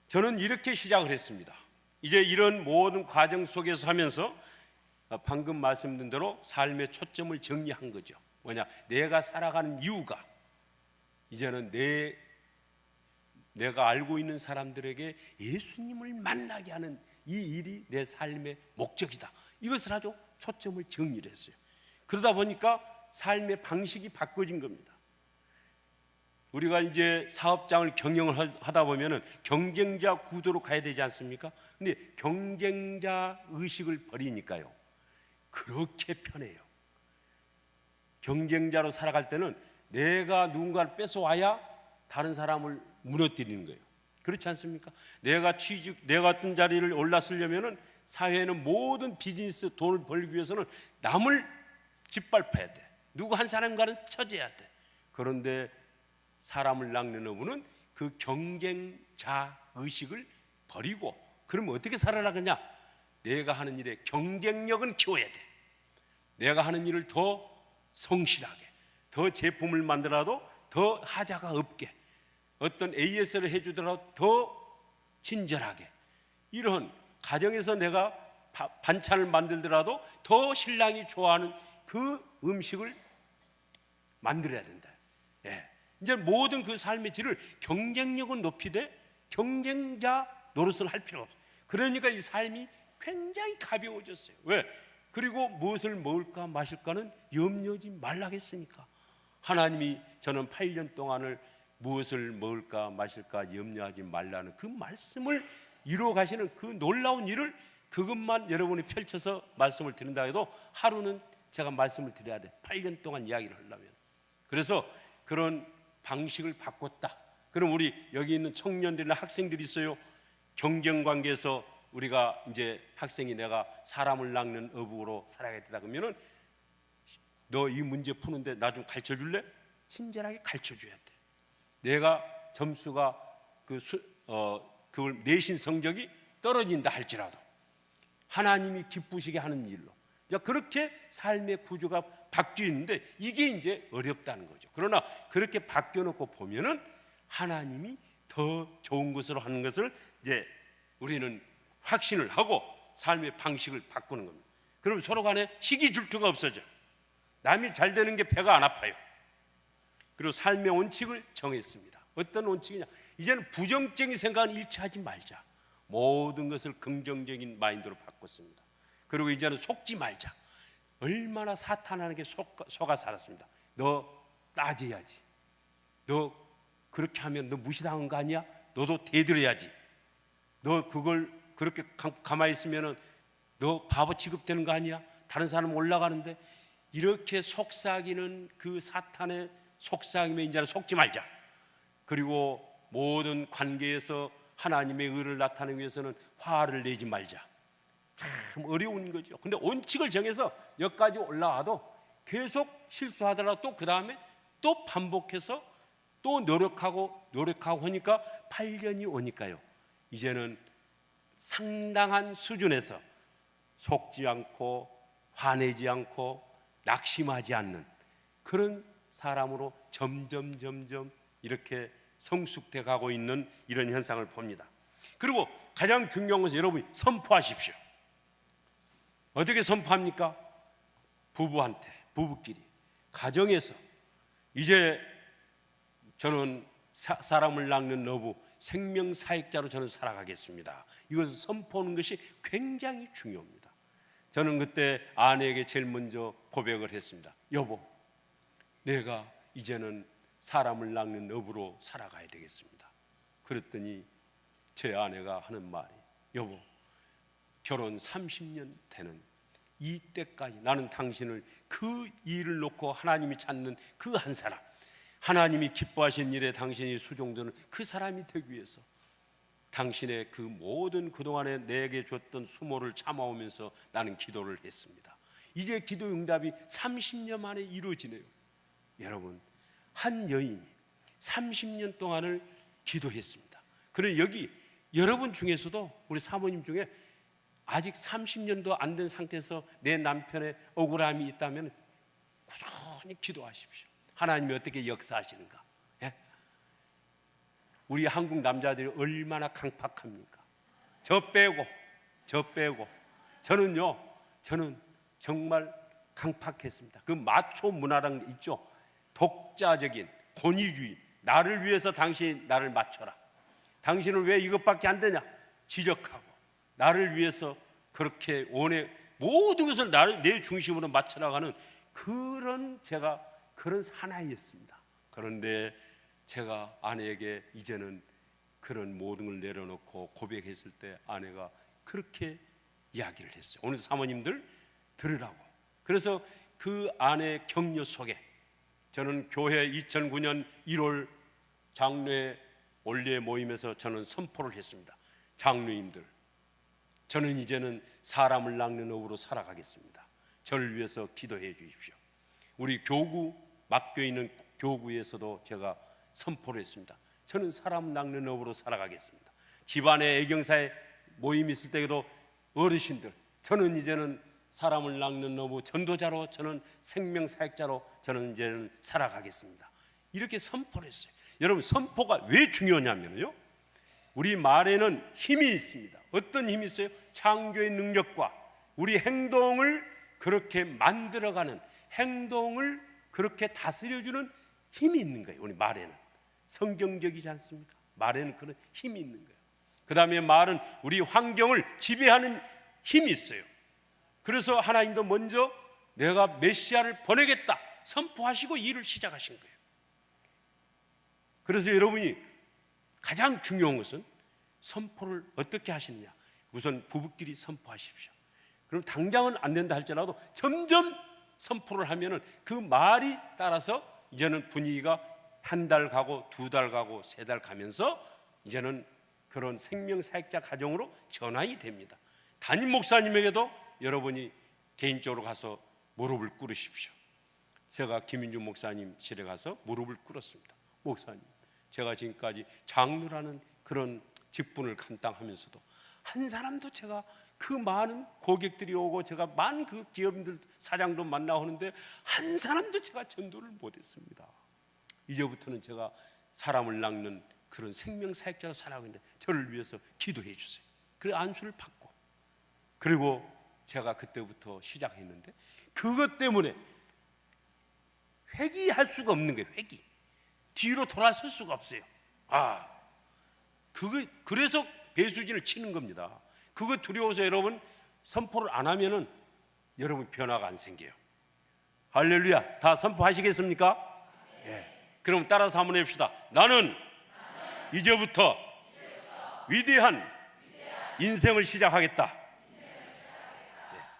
저는 이렇게 시작을 했습니다. 이제 이런 모든 과정 속에서 하면서 방금 말씀드린 대로 삶의 초점을 정리한 거죠. 뭐냐? 내가 살아가는 이유가 이제는 내가 알고 있는 사람들에게 예수님을 만나게 하는 이 일이 내 삶의 목적이다. 이것을 아주 초점을 정리를 했어요. 그러다 보니까 삶의 방식이 바꿔진 겁니다. 우리가 이제 사업장을 경영을 하다 보면은 경쟁자 구도로 가야 되지 않습니까? 근데 경쟁자 의식을 버리니까요, 그렇게 편해요. 경쟁자로 살아갈 때는 내가 누군가를 뺏어와야 다른 사람을 무너뜨리는 거예요. 그렇지 않습니까? 내가 어떤 자리를 올랐으려면은 사회에는 모든 비즈니스 돈을 벌기 위해서는 남을 짓밟아야 돼. 누구 한 사람과는 처져야 돼. 그런데 사람을 낚는 어부는 그 경쟁자 의식을 버리고, 그러면 어떻게 살아나겠냐? 내가 하는 일에 경쟁력은 키워야 돼. 내가 하는 일을 더 성실하게, 더 제품을 만들어도 더 하자가 없게, 어떤 AS를 해주더라도 더 친절하게, 이런 가정에서 내가 반찬을 만들더라도 더 신랑이 좋아하는 그 음식을 만들어야 된다. 이제 모든 그 삶의 질을 경쟁력은 높이되 경쟁자 노릇을 할 필요가 없어요. 그러니까 이 삶이 굉장히 가벼워졌어요. 왜? 그리고 무엇을 먹을까 마실까는 염려하지 말라겠습니까? 하나님이 저는 8년 동안을 무엇을 먹을까 마실까 염려하지 말라는 그 말씀을 이루어 가시는 그 놀라운 일을, 그것만 여러분이 펼쳐서 말씀을 드린다 해도 하루는 제가 말씀을 드려야 돼. 8년 동안 이야기를 하려면. 그래서 그런 방식을 바꿨다. 그럼 우리 여기 있는 청년들이나 학생들이 있어요. 경쟁 관계에서 우리가 이제 학생이 내가 사람을 낚는 어부로 살아야겠다 그러면은 너 이 문제 푸는데 나 좀 가르쳐 줄래? 친절하게 가르쳐 줘야 돼. 내가 점수가 그걸 내신 성적이 떨어진다 할지라도 하나님이 기쁘시게 하는 일로, 그렇게 삶의 구조가 바뀌어 있는데 이게 이제 어렵다는 거죠. 그러나 그렇게 바뀌어 놓고 보면은 하나님이 더 좋은 것으로 하는 것을 이제 우리는 확신을 하고 삶의 방식을 바꾸는 겁니다. 그럼 서로 간에 시기 질투가 없어져. 남이 잘 되는 게 배가 안 아파요. 그리고 삶의 원칙을 정했습니다. 어떤 원칙이냐? 이제는 부정적인 생각은 일치하지 말자. 모든 것을 긍정적인 마인드로 바꿨습니다. 그리고 이제는 속지 말자. 얼마나 사탄에게 속아 살았습니다. 너 따져야지. 너 그렇게 하면 너 무시당한 거 아니야? 너도 대들어야지. 너 그걸 그렇게 가만히 있으면은 너 바보 취급되는 거 아니야? 다른 사람 올라가는데. 이렇게 속삭이는 그 사탄의 속삭임에 이제는 속지 말자. 그리고 모든 관계에서 하나님의 의를 나타내기 위해서는 화를 내지 말자. 참 어려운 거죠. 근데 원칙을 정해서 여기까지 올라와도 계속 실수하더라도 또 그 다음에 또 반복해서 또 노력하고 하니까 8년이 오니까요, 이제는 상당한 수준에서 속지 않고 화내지 않고 낙심하지 않는 그런 사람으로 점점 이렇게 성숙돼 가고 있는 이런 현상을 봅니다. 그리고 가장 중요한 것은 여러분이 선포하십시오. 어떻게 선포합니까? 부부한테, 부부끼리, 가정에서 이제 저는 사람을 낳는 노부, 생명사역자로 저는 살아가겠습니다. 이것을 선포하는 것이 굉장히 중요합니다. 저는 그때 아내에게 제일 먼저 고백을 했습니다. 여보, 내가 이제는 사람을 낳는 노부로 살아가야 되겠습니다. 그랬더니 제 아내가 하는 말이, 여보, 결혼 30년 되는 이때까지 나는 당신을 그 일을 놓고 하나님이 찾는 그 한 사람, 하나님이 기뻐하신 일에 당신이 수종되는 그 사람이 되기 위해서 당신의 그 모든 그동안에 내게 줬던 수모를 참아오면서 나는 기도를 했습니다. 이제 기도 응답이 30년 만에 이루어지네요. 여러분, 한 여인이 30년 동안을 기도했습니다. 그런데 여기 여러분 중에서도, 우리 사모님 중에 아직 30년도 안 된 상태에서 내 남편의 억울함이 있다면 꾸준히 기도하십시오. 하나님이 어떻게 역사하시는가. 예? 우리 한국 남자들이 얼마나 강팍합니까? 저 빼고 저는 정말 강팍했습니다. 그 마초 문화라는 게 있죠. 독자적인 권위주의, 나를 위해서 당신이 나를 맞춰라, 당신은 왜 이것밖에 안 되냐 지적하고, 나를 위해서 그렇게 원해 모든 것을 내 중심으로 맞춰나가는 그런 사나이였습니다. 그런데 제가 아내에게 이제는 그런 모든 걸 내려놓고 고백했을 때 아내가 그렇게 이야기를 했어요. 오늘 사모님들 들으라고. 그래서 그 아내의 격려 속에 저는 교회 2009년 1월 장로회 올리에 모임에서 저는 선포를 했습니다. 장로님들, 저는 이제는 사람을 낳는 업으로 살아가겠습니다. 저를 위해서 기도해 주십시오. 우리 교구, 맡겨 있는 교구에서도 제가 선포를 했습니다. 저는 사람 낳는 업으로 살아가겠습니다. 집안에 애경사에 모임 있을 때에도 어르신들, 저는 이제는 사람을 낳는 업의 전도자로, 저는 생명사역자로 저는 이제는 살아가겠습니다. 이렇게 선포를 했어요. 여러분, 선포가 왜 중요하냐면요, 우리 말에는 힘이 있습니다. 어떤 힘이 있어요? 창조의 능력과 우리 행동을 그렇게 만들어가는, 행동을 그렇게 다스려주는 힘이 있는 거예요. 우리 말에는 성경적이지 않습니까? 말에는 그런 힘이 있는 거예요. 그 다음에 말은 우리 환경을 지배하는 힘이 있어요. 그래서 하나님도 먼저 내가 메시아를 보내겠다 선포하시고 일을 시작하신 거예요. 그래서 여러분이 가장 중요한 것은 선포를 어떻게 하시느냐. 우선 부부끼리 선포하십시오. 그럼 당장은 안 된다 할지라도 점점 선포를 하면은 그 말이 따라서 이제는 분위기가 한 달 가고 두 달 가고 세 달 가면서 이제는 그런 생명사역자 가정으로 전환이 됩니다. 담임 목사님에게도 여러분이 개인적으로 가서 무릎을 꿇으십시오. 제가 김인준 목사님실에 가서 무릎을 꿇었습니다. 목사님, 제가 지금까지 장로라는 그런 직분을 감당하면서도 한 사람도 제가 그 많은 고객들이 오고 제가 많은 그 기업인들 사장도 만나오는데 한 사람도 제가 전도를 못했습니다. 이제부터는 제가 사람을 낚는 그런 생명사역자로 살아가고 있는데 저를 위해서 기도해 주세요. 그래 안수를 받고, 그리고 제가 그때부터 시작했는데 그것 때문에 회귀할 수가 없는 거예요. 회귀, 뒤로 돌아설 수가 없어요. 그래서 배수진을 치는 겁니다. 그거 두려워서 여러분 선포를 안 하면은 여러분 변화가 안 생겨요. 할렐루야. 다 선포하시겠습니까? 예. 그럼 따라서 한번 해봅시다. 나는 이제부터 위대한 인생을 시작하겠다. 예.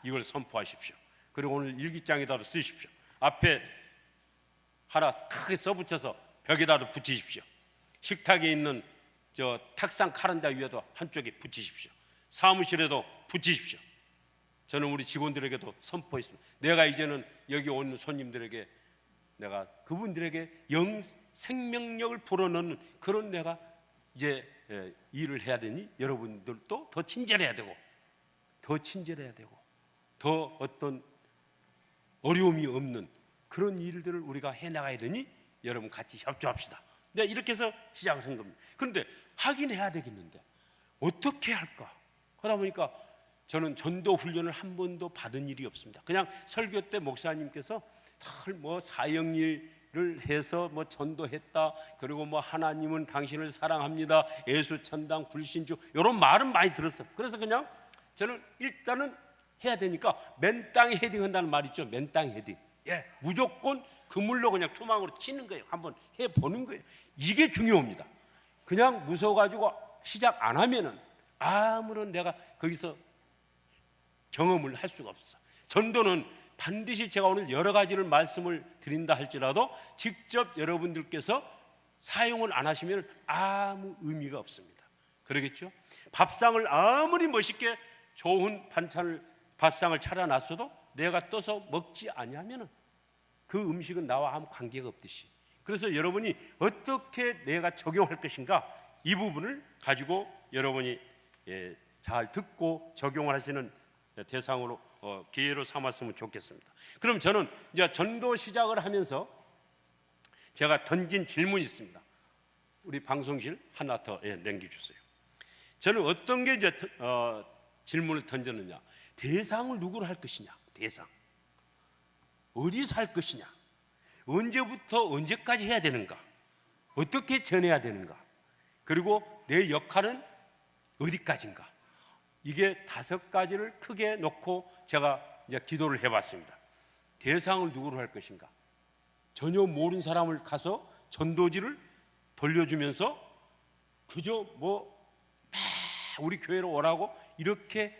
이걸 선포하십시오. 그리고 오늘 일기장에다도 쓰십시오. 앞에 하나 크게 써붙여서 벽에다도 붙이십시오. 식탁에 있는 저 탁상 카란다 위에도 한쪽에 붙이십시오. 사무실에도 붙이십시오. 저는 우리 직원들에게도 선포했습니다. 내가 이제는 여기 온 손님들에게 내가 그분들에게 생명력을 불어넣는 그런 내가 이제 일을 해야 되니 여러분들도 더 친절해야 되고 더 어떤 어려움이 없는 그런 일들을 우리가 해나가야 되니 여러분 같이 협조합시다. 네, 이렇게 해서 시작을 한 겁니다. 그런데 하긴 해야 되겠는데 어떻게 할까? 하다 보니까 저는 전도 훈련을 한 번도 받은 일이 없습니다. 그냥 설교 때 목사님께서 뭐 사형일을 해서 뭐 전도했다. 그리고 뭐 하나님은 당신을 사랑합니다. 예수천당 불신주 이런 말은 많이 들었어요. 그래서 그냥 저는 일단은 해야 되니까 맨 땅에 헤딩한다는 말 있죠. 맨 땅 헤딩. 예, 무조건 그물로 그냥 투망으로 치는 거예요. 한번 해보는 거예요. 이게 중요합니다. 그냥 무서워가지고 시작 안 하면은 아무런 내가 거기서 경험을 할 수가 없어. 전도는 반드시 제가 오늘 여러 가지를 말씀을 드린다 할지라도 직접 여러분들께서 사용을 안 하시면 아무 의미가 없습니다. 그러겠죠? 밥상을 아무리 멋있게 좋은 밥상을 차려놨어도 내가 떠서 먹지 아니하면 그 음식은 나와 아무 관계가 없듯이. 그래서 여러분이 어떻게 내가 적용할 것인가 이 부분을 가지고 여러분이 잘 듣고 적용을 하시는 대상으로 기회로 삼았으면 좋겠습니다. 그럼 저는 이제 전도 시작을 하면서 제가 던진 질문이 있습니다. 우리 방송실 하나 더 남겨주세요. 저는 어떤 게 이제 질문을 던졌느냐? 대상을 누구로 할 것이냐? 대상 어디서 할 것이냐? 언제부터 언제까지 해야 되는가? 어떻게 전해야 되는가? 그리고 내 역할은 어디까지인가? 이게 5가지를 크게 놓고 제가 이제 기도를 해봤습니다. 대상을 누구로 할 것인가? 전혀 모르는 사람을 가서 전도지를 돌려주면서 그저 우리 교회로 오라고 이렇게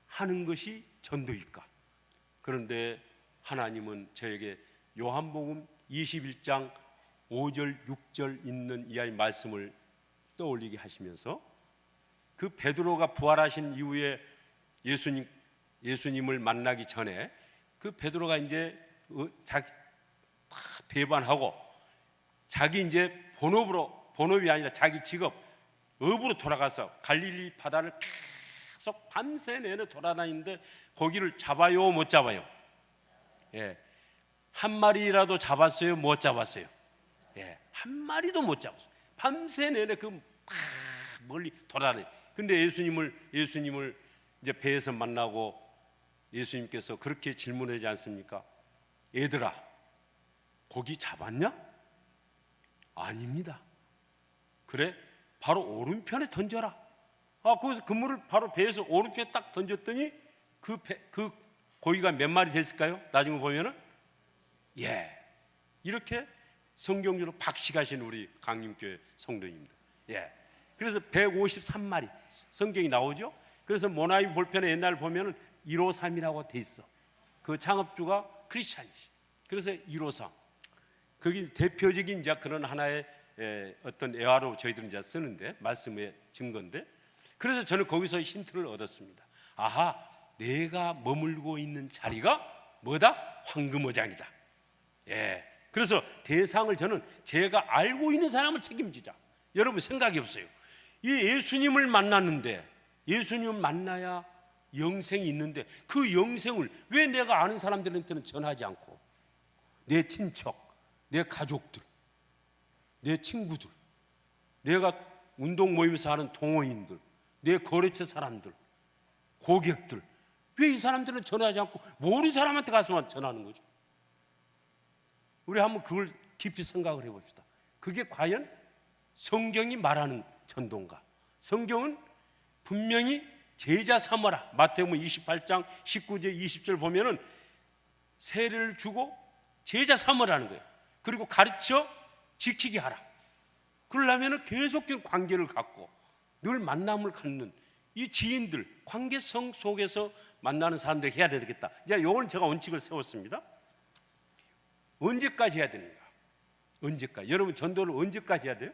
하는 것이 전도일까? 그런데 하나님은 저에게 요한복음 21장 5절 6절 있는 이 말씀을 떠올리게 하시면서 그 베드로가 부활하신 이후에 예수님을 만나기 전에 그 베드로가 이제 자기 다 배반하고 자기 이제 본업이 아니라 자기 직업 업으로 돌아가서 갈릴리 바다를 계속 밤새 내내 돌아다니는데 고기를 잡아요 못 잡아요? 예, 한 마리라도 잡았어요 못 잡았어요? 예, 한 마리도 못 잡았어요. 밤새 내내 멀리 돌아다녀요. 근데 예수님을 이제 배에서 만나고 예수님께서 그렇게 질문하지 않습니까? 얘들아, 고기 잡았냐? 아닙니다. 그래? 바로 오른편에 던져라. 거기서 그물을 바로 배에서 오른편에 딱 던졌더니 그 고기가 몇 마리 됐을까요? 나중에 보면은 이렇게 성경적으로 박식하신 우리 강림교회 성도님들. 그래서 153마리 성경이 나오죠. 그래서 모나이 볼펜에 옛날 보면은 153이라고 돼 있어. 그 창업주가 크리스찬이시. 그래서 153. 그게 대표적인 이제 그런 하나의 어떤 애화로 저희들은 이제 쓰는데 말씀의 증거인데, 그래서 저는 거기서 힌트를 얻었습니다. 아하, 내가 머물고 있는 자리가 뭐다? 황금어장이다. 그래서 대상을 저는 제가 알고 있는 사람을 책임지자. 여러분 생각해 보세요. 이 예수님을 만났는데, 예수님을 만나야 영생이 있는데 그 영생을 왜 내가 아는 사람들한테는 전하지 않고 내 친척, 내 가족들, 내 친구들, 내가 운동 모임에서 하는 동호인들, 내 거래처 사람들, 고객들, 왜 이 사람들은 전하지 않고 모르는 사람한테 가서만 전하는 거죠? 우리 한번 그걸 깊이 생각을 해봅시다. 그게 과연 성경이 말하는 전도인가? 성경은 분명히 제자 삼아라, 마태복음 28장 19절 20절 보면은 세례를 주고 제자 삼으라는 거예요. 그리고 가르쳐 지키게 하라. 그러려면 계속적인 관계를 갖고 늘 만남을 갖는 이 지인들, 관계성 속에서 만나는 사람들이 해야 되겠다. 이제 이걸 제가 원칙을 세웠습니다. 언제까지 해야 되는가? 언제까지? 여러분 전도를 언제까지 해야 돼요?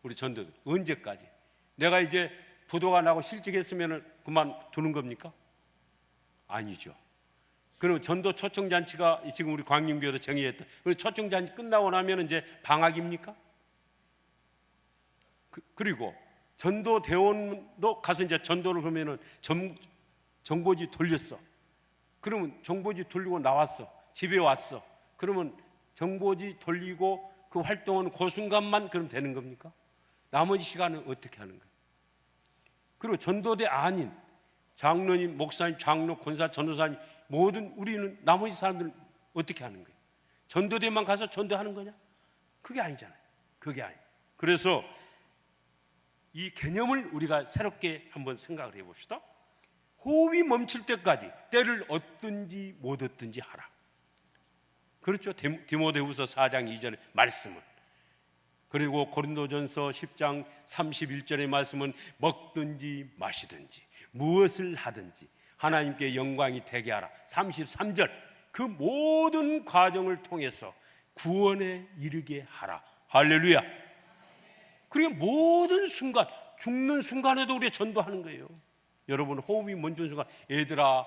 우리 전도들 언제까지? 내가 이제 부도가 나고 실직했으면 그만 두는 겁니까? 아니죠. 그리고 전도 초청잔치가 지금 우리 광림교회도 정의했다. 그리고 초청잔치 끝나고 나면 이제 방학입니까? 그리고 전도 대원도 가서 이제 전도를 그러면은 정보지 돌렸어. 그러면 정보지 돌리고 나왔어. 집에 왔어. 그러면 정보지 돌리고 그 활동은 그 순간만 그럼 되는 겁니까? 나머지 시간은 어떻게 하는 거예요? 그리고 전도대 아닌 장로님, 목사님, 장로, 권사, 전도사님 모든 우리는 나머지 사람들은 어떻게 하는 거예요? 전도대만 가서 전도하는 거냐? 그게 아니잖아요. 그게 아니에요. 그래서 이 개념을 우리가 새롭게 한번 생각을 해봅시다. 호흡이 멈출 때까지 때를 얻든지 못 얻든지 하라. 그렇죠. 디모데후서 4장 2절의 말씀은. 그리고 고린도전서 10장 31절의 말씀은 먹든지 마시든지 무엇을 하든지 하나님께 영광이 되게 하라. 33절 그 모든 과정을 통해서 구원에 이르게 하라. 할렐루야. 그리고 모든 순간, 죽는 순간에도 우리가 전도하는 거예요. 여러분 호흡이 멈춘 순간 얘들아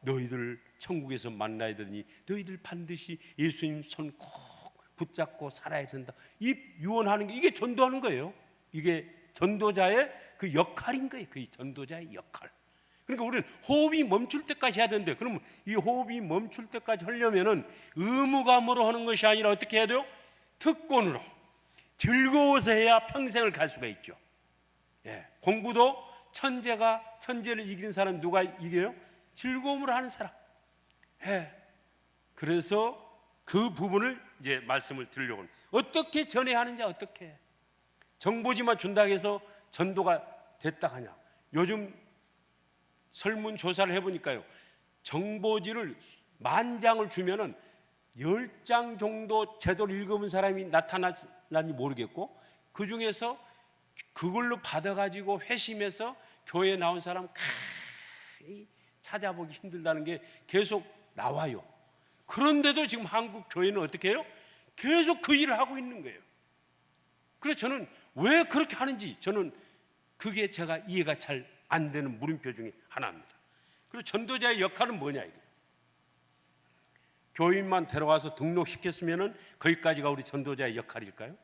너희들 천국에서 만나야 되니 너희들 반드시 예수님 손 꼭 붙잡고 살아야 된다. 입 유언하는 게 이게 전도하는 거예요. 이게 전도자의 그 역할인 거예요. 그 전도자의 역할. 그러니까 우리는 호흡이 멈출 때까지 해야 되는데 그러면 이 호흡이 멈출 때까지 하려면은 의무감으로 하는 것이 아니라 어떻게 해야 돼요? 특권으로 즐거워서 해야 평생을 갈 수가 있죠. 예, 공부도 천재를 이긴 사람 누가 이겨요? 즐거움으로 하는 사람. 예, 그래서 그 부분을 이제 말씀을 드리려고 합니다. 어떻게 전해야 하는지 어떻게 해? 정보지만 준다고 해서 전도가 됐다 하냐? 요즘 설문조사를 해보니까요 정보지를 10,000장을 주면은 10장 정도 제대로 읽어본 사람이 나타날지 모르겠고 그 중에서 그걸로 받아가지고 회심해서 교회에 나온 사람 찾아보기 힘들다는 게 계속 나와요. 그런데도 지금 한국 교회는 어떻게 해요? 계속 그 일을 하고 있는 거예요. 그래서 저는 왜 그렇게 하는지 저는 그게 제가 이해가 잘 안 되는 물음표 중에 하나입니다. 그리고 전도자의 역할은 뭐냐 이게. 교인만 데려와서 등록시켰으면은 거기까지가 우리 전도자의 역할일까요?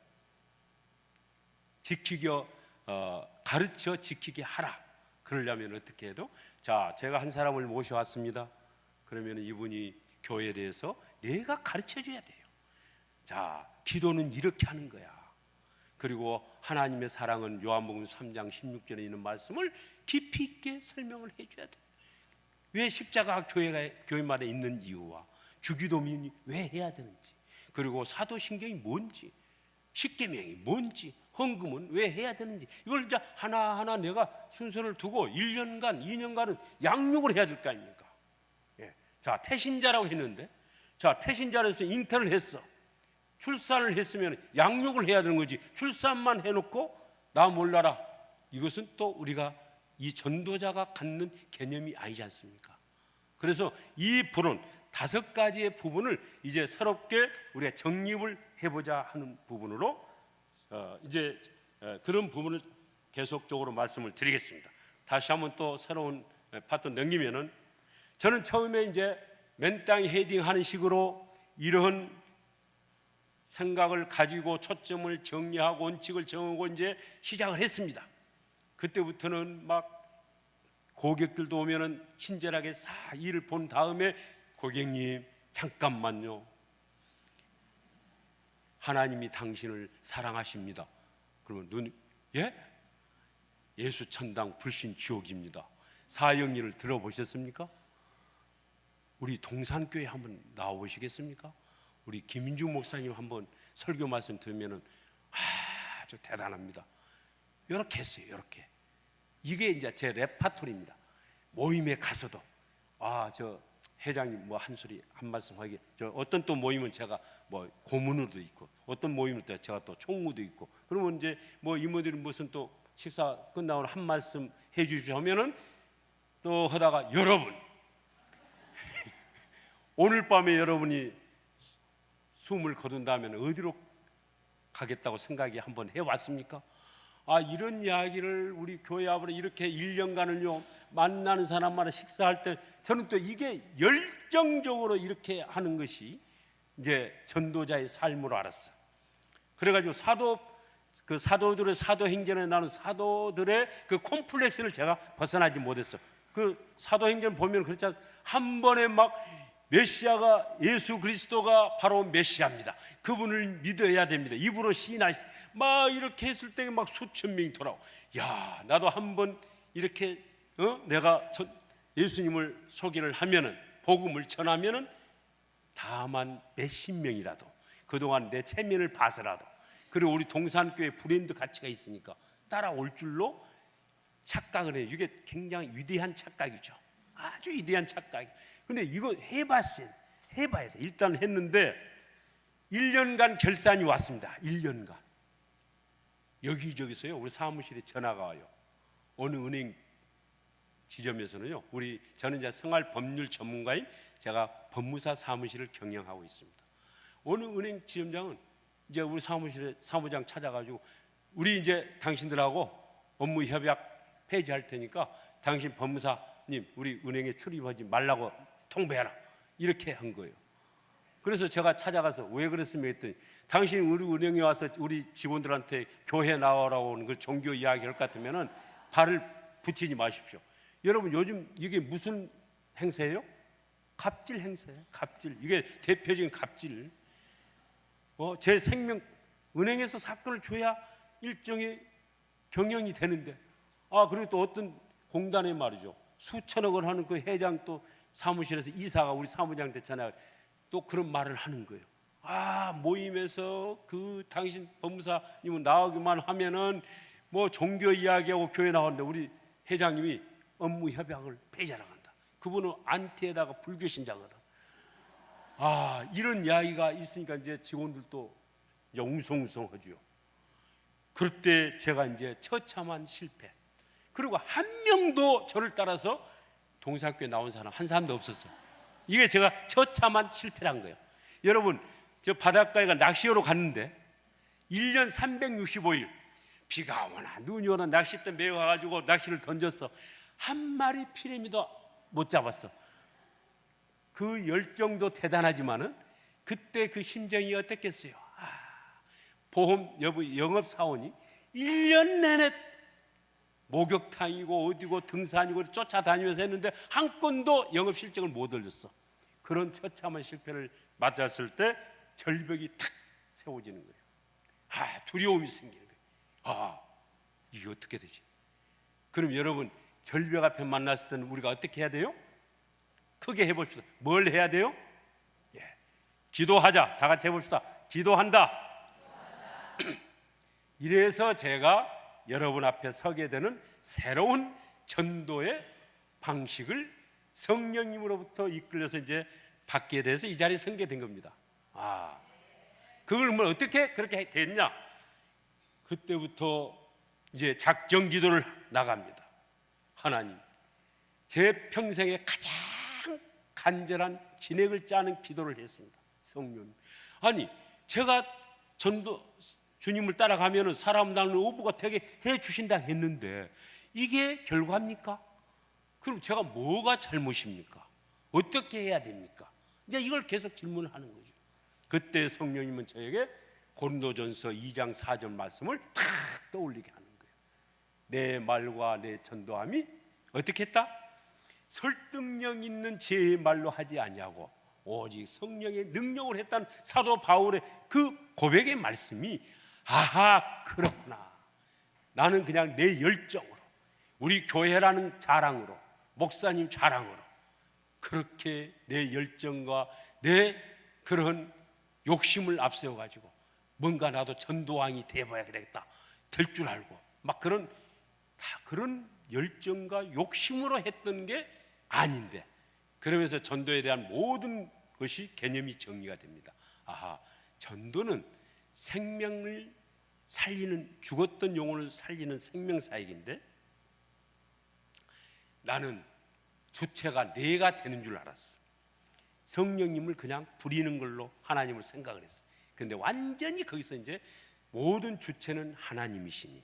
가르쳐 지키게 하라. 그러려면 어떻게 해도 자 제가 한 사람을 모셔왔습니다. 그러면 이분이 교회에 대해서 내가 가르쳐줘야 돼요. 자 기도는 이렇게 하는 거야. 그리고 하나님의 사랑은 요한복음 3장 16절에 있는 말씀을 깊이 있게 설명을 해줘야 돼요. 왜 십자가 교회마다 있는 이유와 주기도문이 왜 해야 되는지, 그리고 사도신경이 뭔지, 십계명이 뭔지, 헌금은 왜 해야 되는지 이걸 이제 하나하나 내가 순서를 두고 1년간 2년간은 양육을 해야 될 거 아닙니까? 예. 자 태신자라고 했는데 자 태신자로서 잉태를 했어. 출산을 했으면 양육을 해야 되는 거지. 출산만 해놓고 나 몰라라. 이것은 또 우리가 이 전도자가 갖는 개념이 아니지 않습니까? 그래서 이 부분 5가지의 부분을 이제 새롭게 우리가 정립을 해보자 하는 부분으로 이제 그런 부분을 계속적으로 말씀을 드리겠습니다. 다시 한번 또 새로운 파트 넘기면은 저는 처음에 이제 맨땅 헤딩하는 식으로 이런 생각을 가지고 초점을 정리하고 원칙을 정하고 이제 시작을 했습니다. 그때부터는 막 고객들도 오면은 친절하게 일을 본 다음에 고객님 잠깐만요. 하나님이 당신을 사랑하십니다. 그러면 예수 천당 불신 지옥입니다. 사형리를 들어보셨습니까? 우리 동산교회 한번 나와보시겠습니까? 우리 김인주 목사님 한번 설교 말씀 들으면은 아주 대단합니다. 이렇게 했어요. 이렇게. 이게 이제 제 레파토리입니다. 모임에 가서도 저 회장님 뭐 한 소리 한 말씀 하기, 저 어떤 또 모임은 제가 뭐 고문으로도 있고, 어떤 모임은 또 제가 또 총무도 있고, 그러면 이제 뭐 이모들이 무슨 또 식사 끝나고 한 말씀 해주시오 하면은 또 하다가, 여러분 오늘 밤에 여러분이 숨을 거둔다면 어디로 가겠다고 생각이 한번 해왔습니까? 이런 이야기를 우리 교회 앞으로 이렇게 1년간을요 만나는 사람마다 식사할 때 저는 또 이게 열정적으로 이렇게 하는 것이 이제 전도자의 삶으로 알았어요. 그래가지고 사도들의 사도행전에 나오는 사도들의 그 콤플렉스를 제가 벗어나지 못했어요. 그 사도행전 보면 그렇지, 한 번에 막 메시아가, 예수 그리스도가 바로 메시아입니다, 그분을 믿어야 됩니다, 입으로 시인하시, 막 이렇게 했을 때 막 수천 명이 돌아오고, 야, 나도 한번 이렇게 내가 예수님을 소개를 하면은, 복음을 전하면은 다만 몇십 명이라도 그동안 내 체면을 봐서라도, 그리고 우리 동산교회 브랜드 가치가 있으니까 따라올 줄로 착각을 해요. 이게 굉장히 위대한 착각이죠. 아주 위대한 착각. 근데 이거 해봐야 돼. 일단 했는데 1년간 결산이 왔습니다. 1년간 여기저기서요 우리 사무실에 전화가 와요. 어느 은행 지점에서는요, 저는 이제 생활법률 전문가인 제가 법무사 사무실을 경영하고 있습니다. 어느 은행 지점장은 이제 우리 사무실에 사무장 찾아가지고, 우리 이제 당신들하고 업무 협약 폐지할 테니까 당신 법무사님 우리 은행에 출입하지 말라고 통보해라, 이렇게 한 거예요. 그래서 제가 찾아가서 왜 그랬습니까 했더니, 당신이 우리 은행에 와서 우리 직원들한테 교회 나오라고 하는 그 종교 이야기할 것 같으면은 발을 붙이지 마십시오. 여러분 요즘 이게 무슨 행세예요? 갑질 행세예요. 갑질. 이게 대표적인 갑질. 제 생명, 은행에서 사건을 줘야 일종의 경영이 되는데, 그리고 또 어떤 공단에 말이죠, 수천억 원 하는 그 회장 또 사무실에서 이사가 우리 사무장한테 전화가 또 그런 말을 하는 거예요. 모임에서 그 당신 법무사님은 나오기만 하면은 뭐 종교 이야기하고 교회 나왔는데 우리 회장님이 업무 협약을 폐지하러 간다, 그분은 안티에다가 불교 신자거든. 이런 이야기가 있으니까 이제 직원들도 이제 웅성웅성하죠. 그럴 때 제가 이제 처참한 실패. 그리고 한 명도 저를 따라서 동사학교에 나온 사람 한 사람도 없었어요. 이게 제가 처참한 실패란 거예요. 여러분, 저 바닷가에 낚시하러 갔는데 1년 365일 비가 오나 눈이 오나 낚싯대 메고 가가지고 낚시를 던졌어. 한 마리 피라미도 못 잡았어. 그 열정도 대단하지만은 그때 그 심정이 어땠겠어요? 보험 영업사원이 1년 내내 목욕탕이고 어디고 등산이고 쫓아다니면서 했는데 한 건도 영업 실적을 못 올렸어. 그런 처참한 실패를 맞았을 때 절벽이 탁 세워지는 거예요. 두려움이 생기는 거예요. 이게 어떻게 되지? 그럼 여러분, 절벽 앞에 만났을 때는 우리가 어떻게 해야 돼요? 크게 해봅시다. 뭘 해야 돼요? 기도하자. 다 같이 해봅시다. 기도한다. 이래서 제가 여러분 앞에 서게 되는 새로운 전도의 방식을 성령님으로부터 이끌려서 이제 받게 돼서 이 자리에 서게 된 겁니다. 그걸 뭐 어떻게 그렇게 됐냐? 그때부터 이제 작정 기도를 나갑니다. 하나님, 제 평생에 가장 간절한 진액을 짜는 기도를 했습니다. 성령, 제가 전도 주님을 따라가면은 사람 낳는 어부가 되게 해 주신다 했는데 이게 결과입니까? 그럼 제가 뭐가 잘못입니까? 어떻게 해야 됩니까? 이제 이걸 계속 질문하는 거죠. 그때 성령님은 저에게 고린도전서 2장 4절 말씀을 탁 떠올리게 하는 거예요. 내 말과 내 전도함이 어떻게 했다? 설득력 있는 제 말로 하지 아니하고 오직 성령의 능력을 했다는 사도 바울의 그 고백의 말씀이, 그렇구나. 나는 그냥 내 열정으로, 우리 교회라는 자랑으로, 목사님 자랑으로 그렇게 내 열정과 내 그런 욕심을 앞세워가지고 뭔가 나도 전도왕이 돼봐야 되겠다, 될 줄 알고 막 그런 열정과 욕심으로 했던 게 아닌데, 그러면서 전도에 대한 모든 것이 개념이 정리가 됩니다. 아하, 전도는 생명을 살리는, 죽었던 영혼을 살리는 생명사역인데 나는 주체가 내가 되는 줄 알았어. 성령님을 그냥 부리는 걸로 하나님을 생각을 했어. 그런데 완전히 거기서 이제 모든 주체는 하나님이시니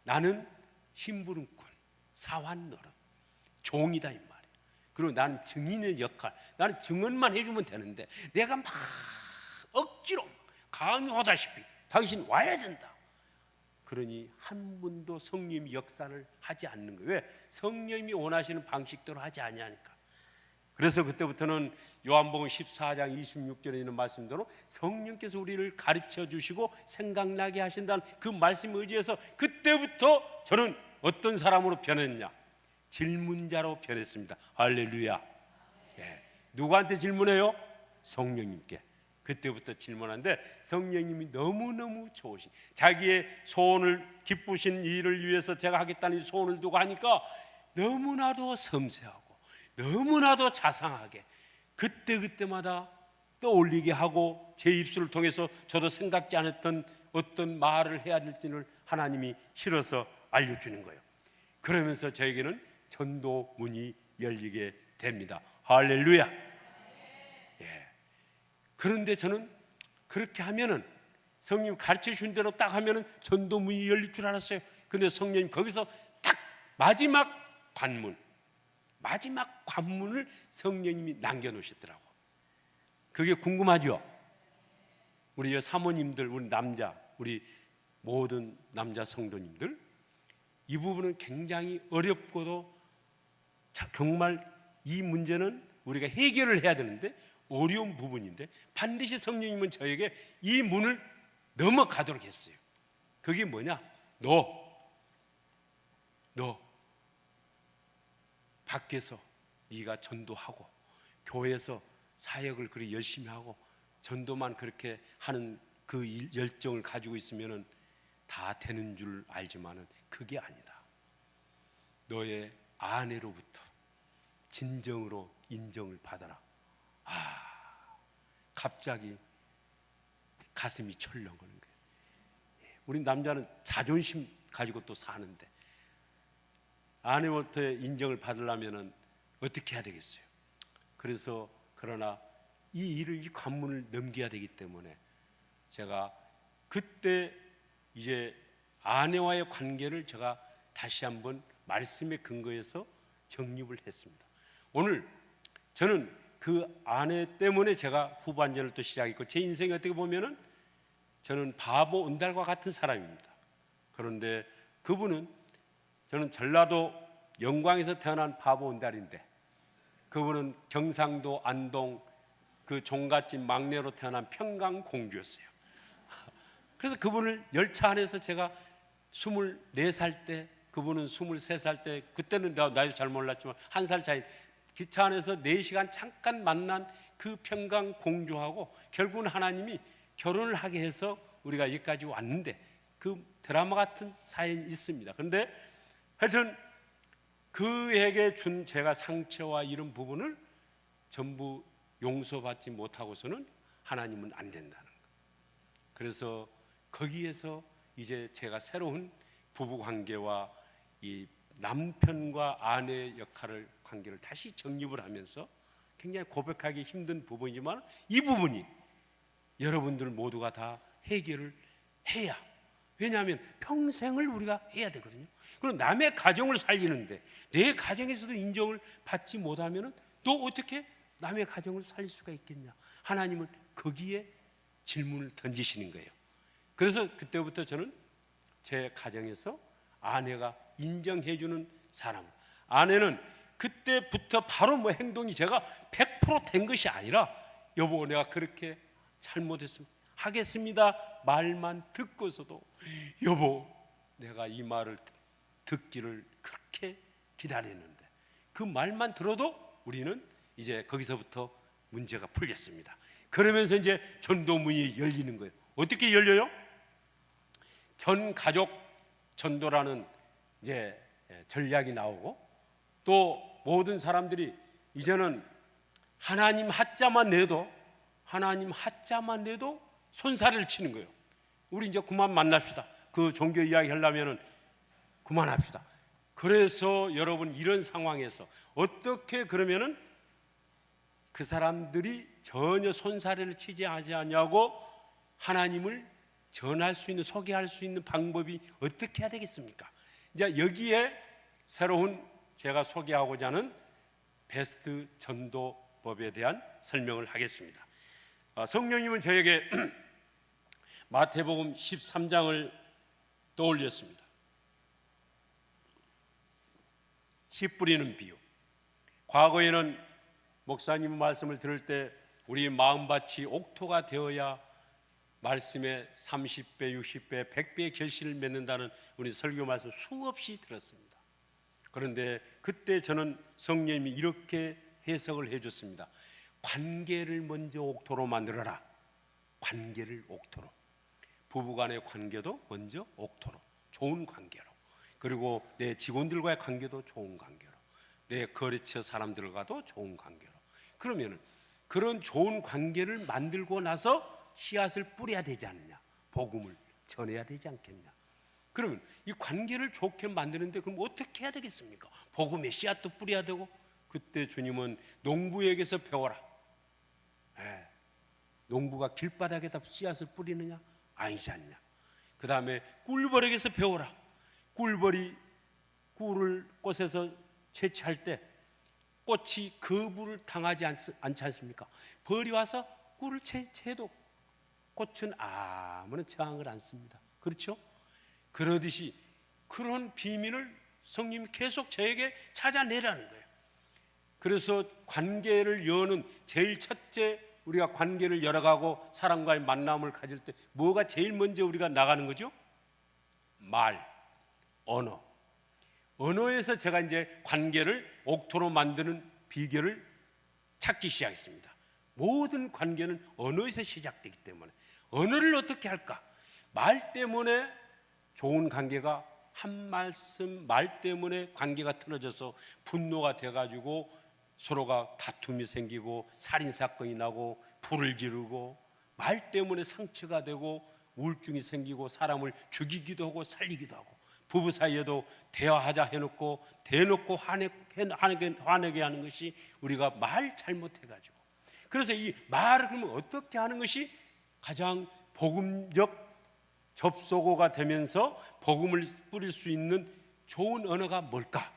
나는 심부름꾼, 사환노릇, 종이다 이 말이야. 그리고 나는 증인의 역할, 나는 증언만 해주면 되는데 내가 막 억지로 강요하다시피 당신 와야 된다. 그러니 한 분도 성령님이 역사를 하지 않는 거예요. 왜? 성령님이 원하시는 방식대로 하지 않냐니까. 그래서 그때부터는 요한복음 14장 26절에 있는 말씀대로 성령께서 우리를 가르쳐 주시고 생각나게 하신다는 그 말씀에 의지해서 그때부터 저는 어떤 사람으로 변했냐? 질문자로 변했습니다. 할렐루야. 예. 누구한테 질문해요? 성령님께. 그때부터 질문하는데 성령님이 너무너무 좋으신, 자기의 소원을 기쁘신 일을 위해서 제가 하겠다는 소원을 두고 하니까 너무나도 섬세하고 너무나도 자상하게 그때마다 떠올리게 하고 제 입술을 통해서 저도 생각지 않았던 어떤 말을 해야 될지를 하나님이 실어서 알려주는 거예요. 그러면서 저에게는 전도 문이 열리게 됩니다. 할렐루야. 그런데 저는 그렇게 하면은 성령님 가르쳐 준 대로 딱 하면은 전도 문이 열릴 줄 알았어요. 근데 성령님 거기서 딱 마지막 관문을 성령님이 남겨놓으셨더라고. 그게 궁금하죠? 우리 사모님들, 우리 모든 남자 성도님들, 이 부분은 굉장히 어렵고도 정말 이 문제는 우리가 해결을 해야 되는데 어려운 부분인데 반드시 성령님은 저에게 이 문을 넘어가도록 했어요. 그게 뭐냐? 너 밖에서 네가 전도하고 교회에서 사역을 그렇게 열심히 하고 전도만 그렇게 하는 그 열정을 가지고 있으면은 다 되는 줄 알지만은 그게 아니다. 너의 아내로부터 진정으로 인정을 받아라. 갑자기 가슴이 철렁거리는 거예요. 우리 남자는 자존심 가지고 또 사는데 아내부터 인정을 받으려면 어떻게 해야 되겠어요? 그래서 그러나 이 관문을 넘겨야 되기 때문에 제가 그때 이제 아내와의 관계를 제가 다시 한번 말씀에 근거해서 정립을 했습니다. 오늘 저는 그 아내 때문에 제가 후반전을 또 시작했고 제 인생이 어떻게 보면은 저는 바보 은달과 같은 사람입니다. 그런데 그분은, 저는 전라도 영광에서 태어난 바보 은달인데 그분은 경상도 안동 그 종갓집 막내로 태어난 평강 공주였어요. 그래서 그분을 열차 안에서 제가 24살 때, 그분은 23살 때, 그때는 나이도 잘 몰랐지만 1살 차이, 기차 안에서 4시간 잠깐 만난 그 평강 공주하고 결국은 하나님이 결혼을 하게 해서 우리가 여기까지 왔는데 그 드라마 같은 사연이 있습니다. 그런데 하여튼 그에게 준 제가 상처와 이런 부분을 전부 용서받지 못하고서는 하나님은 안 된다는 거예요. 그래서 거기에서 이제 제가 새로운 부부 관계와 이 남편과 아내의 관계를 다시 정립을 하면서 굉장히 고백하기 힘든 부분이지만 이 부분이 여러분들 모두가 다 해결을 해야, 왜냐하면 평생을 우리가 해야 되거든요. 그럼 남의 가정을 살리는데 내 가정에서도 인정을 받지 못하면 또 어떻게 남의 가정을 살릴 수가 있겠냐? 하나님은 거기에 질문을 던지시는 거예요. 그래서 그때부터 저는 제 가정에서 아내가 인정해주는 사람, 아내는 그때부터 바로 뭐 행동이 제가 100% 된 것이 아니라 여보 내가 그렇게 잘못했습니다, 하겠습니다 말만 듣고서도 여보 내가 이 말을 듣기를 그렇게 기다렸는데 그 말만 들어도 우리는 이제 거기서부터 문제가 풀렸습니다. 그러면서 이제 전도문이 열리는 거예요. 어떻게 열려요? 전 가족 전도라는 이제 전략이 나오고 또 모든 사람들이 이제는 하나님 하자만 내도 손살을 치는 거예요. 우리 이제 그만 만납시다. 그 종교 이야기 하려면은 그만합시다. 그래서 여러분, 이런 상황에서 어떻게 그러면은 그 사람들이 전혀 손사래를 치지 않냐고 하나님을 전할 수 있는, 소개할 수 있는 방법이 어떻게 해야 되겠습니까? 이제 여기에 새로운 제가 소개하고자 하는 베스트 전도법에 대한 설명을 하겠습니다. 성령님은 저에게 마태복음 13장을 떠올렸습니다. 씨 뿌리는 비유. 과거에는 목사님 말씀을 들을 때 우리 마음밭이 옥토가 되어야 말씀에 30배, 60배, 100배의 결실을 맺는다는 우리 설교 말씀 수없이 들었습니다. 그런데 그때 저는 성령님이 이렇게 해석을 해줬습니다. 관계를 먼저 옥토로 만들어라. 관계를 옥토로. 부부간의 관계도 먼저 옥토로, 좋은 관계로. 그리고 내 직원들과의 관계도 좋은 관계로, 내 거래처 사람들과도 좋은 관계로. 그러면은 그런 좋은 관계를 만들고 나서 씨앗을 뿌려야 되지 않느냐, 복음을 전해야 되지 않겠냐. 그러면 이 관계를 좋게 만드는데 그럼 어떻게 해야 되겠습니까? 복음의 씨앗도 뿌려야 되고. 그때 주님은 농부에게서 배워라. 농부가 길바닥에다 씨앗을 뿌리느냐? 아니지 않냐. 그 다음에 꿀벌에게서 배워라. 꿀벌이 꿀을 꽃에서 채취할 때 꽃이 거부를 당하지 않지 않습니까? 벌이 와서 꿀을 채취해도 꽃은 아무런 저항을 않습니다. 그렇죠? 그러듯이 그런 비밀을 성령님이 계속 저에게 찾아내라는 거예요. 그래서 관계를 여는 제일 첫째, 우리가 관계를 열어가고 사람과의 만남을 가질 때 뭐가 제일 먼저 우리가 나가는 거죠? 말, 언어. 언어에서 제가 이제 관계를 옥토로 만드는 비결을 찾기 시작했습니다. 모든 관계는 언어에서 시작되기 때문에 언어를 어떻게 할까? 말 때문에 좋은 관계가, 한 말씀 말 때문에 관계가 틀어져서 분노가 돼가지고 서로가 다툼이 생기고 살인사건이 나고 불을 지르고, 말 때문에 상처가 되고 우울증이 생기고 사람을 죽이기도 하고 살리기도 하고, 부부 사이에도 대화하자 해놓고 대놓고 화내게 하는 것이 우리가 말 잘못해가지고. 그래서 이 말을 그러면 어떻게 하는 것이 가장 복음적 접속어가 되면서 복음을 뿌릴 수 있는 좋은 언어가 뭘까?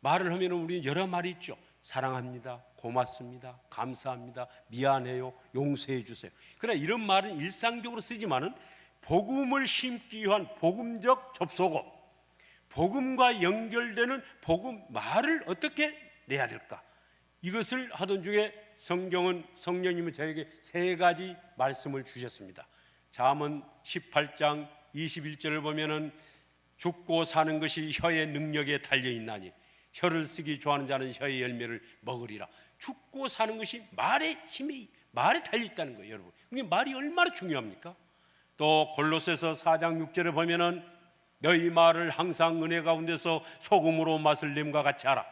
말을 하면 우리 여러 말이 있죠. 사랑합니다, 고맙습니다, 감사합니다, 미안해요, 용서해 주세요. 그러나 이런 말은 일상적으로 쓰지만은 복음을 심기 위한 복음적 접속어, 복음과 연결되는 복음 말을 어떻게 내야 될까? 이것을 하던 중에 성령님은 저에게 세 가지 말씀을 주셨습니다. 잠언 18장 21절을 보면은 죽고 사는 것이 혀의 능력에 달려 있나니 혀를 쓰기 좋아하는 자는 혀의 열매를 먹으리라. 죽고 사는 것이 말의 힘이, 말에 달려 있다는 거예요, 여러분. 이게 말이 얼마나 중요합니까? 또 골로새서 4장 6절에 보면은 너희 말을 항상 은혜 가운데서 소금으로 맛을 냄과 같이 하라.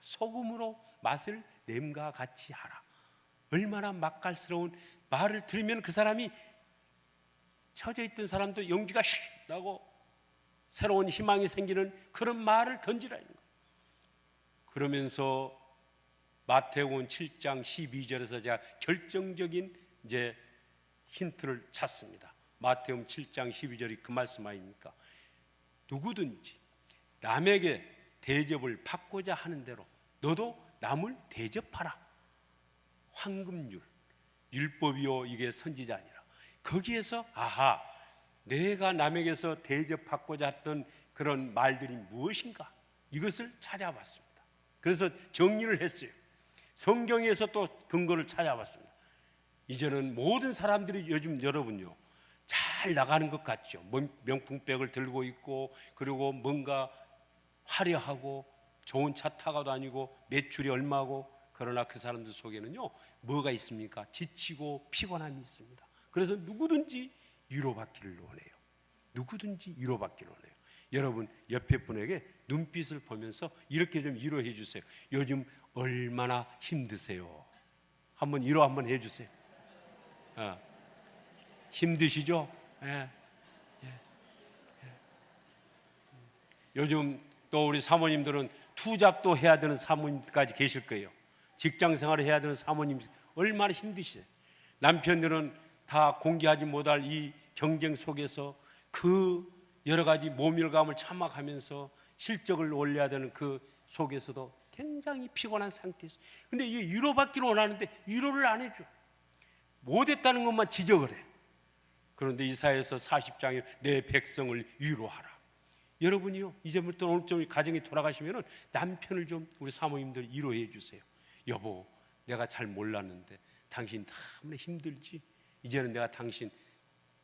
소금으로 맛을 냄과 같이 하라. 얼마나 맛깔스러운 말을 들으면 그 사람이, 처져 있던 사람도 용기가 슉 나고 새로운 희망이 생기는 그런 말을 던지라는 거예요. 그러면서 마태복음 7장 12절에서 제가 결정적인 이제 힌트를 찾습니다. 마태복음 7장 12절이 그 말씀 아닙니까? 누구든지 남에게 대접을 받고자 하는 대로 너도 남을 대접하라. 황금률, 율법이요 이게 선지자니라. 거기에서 내가 남에게서 대접받고자 했던 그런 말들이 무엇인가? 이것을 찾아봤습니다. 그래서 정리를 했어요. 성경에서 또 근거를 찾아봤습니다. 이제는 모든 사람들이 요즘 여러분요 잘 나가는 것 같죠. 명품백을 들고 있고, 그리고 뭔가 화려하고 좋은 차 타고 다니고 매출이 얼마고, 그러나 그 사람들 속에는요 뭐가 있습니까? 지치고 피곤함이 있습니다. 그래서 누구든지 위로받기를 원해요. 누구든지 위로받기를 원해요. 여러분 옆에 분에게 눈빛을 보면서 이렇게 좀 위로해 주세요. 요즘 얼마나 힘드세요? 한번 위로 한번 해주세요. 힘드시죠? 예. 요즘 또 우리 사모님들은 투잡도 해야 되는 사모님까지 계실 거예요. 직장 생활을 해야 되는 사모님 얼마나 힘드시죠? 남편들은 다 공개하지 못할 이 경쟁 속에서 그 여러 가지 모멸감을 참아가면서 실적을 올려야 되는 그 속에서도 굉장히 피곤한 상태에서, 근데 이 위로받기를 원하는데 위로를 안 해줘. 못했다는 것만 지적을 해. 그런데 이사야서 40장에 내 백성을 위로하라. 여러분이요, 이제부터 오늘 좀 가정이 돌아가시면은 남편을 좀 우리 사모님들 위로해 주세요. 여보, 내가 잘 몰랐는데 당신 너무나 힘들지? 이제는 내가 당신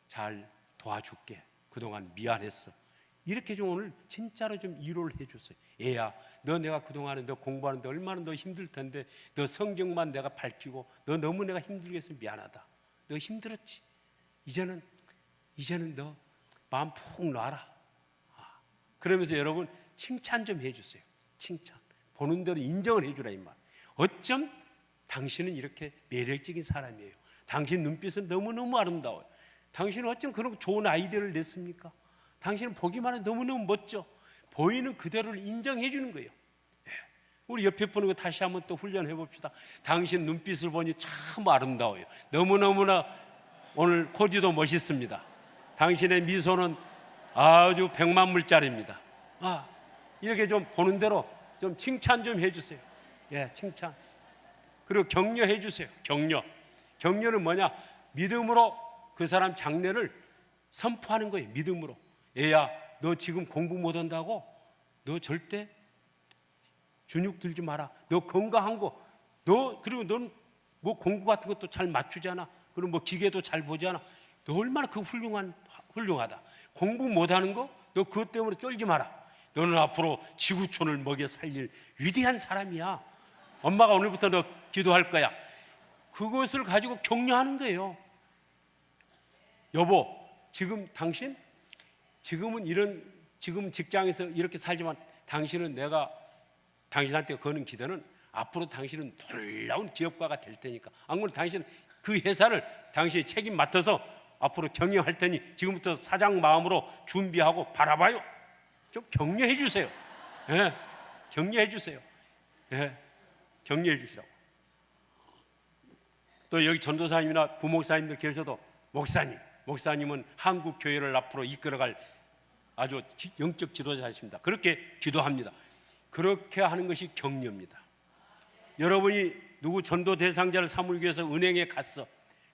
잘 도와줄게. 그동안 미안했어. 이렇게 좀 오늘 진짜로 좀 위로를 해주세요. 애야, 너 내가 그동안에 너 공부하는데 얼마나 너 힘들 텐데 너 성경만 내가 밝히고 너 너무 내가 힘들게 해서 미안하다. 너 힘들었지? 이제는 너 마음 푹 놔라. 그러면서 여러분 칭찬 좀 해주세요. 칭찬. 보는 대로 인정을 해주라 이 말. 어쩜 당신은 이렇게 매력적인 사람이에요. 당신 눈빛은 너무너무 아름다워요. 당신은 어쩜 그런 좋은 아이디어를 냈습니까? 당신은 보기만 해도 너무너무 멋져. 보이는 그대로를 인정해 주는 거예요. 우리 옆에 보는 거 다시 한번 또 훈련해 봅시다. 당신 눈빛을 보니 참 아름다워요. 너무너무나 오늘 코디도 멋있습니다. 당신의 미소는 아주 100만불짜리입니다. 이렇게 좀 보는 대로 좀 칭찬 좀 해주세요. 칭찬. 그리고 격려해 주세요. 격려는 뭐냐? 믿음으로 그 사람 장래를 선포하는 거예요. 믿음으로. 애야, 너 지금 공부 못한다고? 너 절대 주눅 들지 마라. 너 건강한 거, 그리고 넌 뭐 공부 같은 것도 잘 맞추잖아. 그리고 뭐 기계도 잘 보잖아. 너 얼마나 그 훌륭하다. 공부 못하는 거, 너 그것 때문에 쫄지 마라. 너는 앞으로 지구촌을 먹여 살릴 위대한 사람이야. 엄마가 오늘부터 너 기도할 거야. 그것을 가지고 격려하는 거예요. 여보, 지금 지금 직장에서 이렇게 살지만 당신은 내가 당신한테 거는 기대는 앞으로 당신은 놀라운 기업가가 될 테니까. 안 그러면 당신은 그 회사를 당신이 책임 맡아서 앞으로 경영할 테니 지금부터 사장 마음으로 준비하고 바라봐요. 좀 격려해 주세요. 격려해 주세요. 격려해 주시라고. 또 여기 전도사님이나 부목사님들 계셔도 목사님은 한국 교회를 앞으로 이끌어갈 아주 영적 지도자이십니다. 그렇게 기도합니다. 그렇게 하는 것이 격려입니다. 여러분이 누구 전도 대상자를 삼기 위해서 은행에 갔어.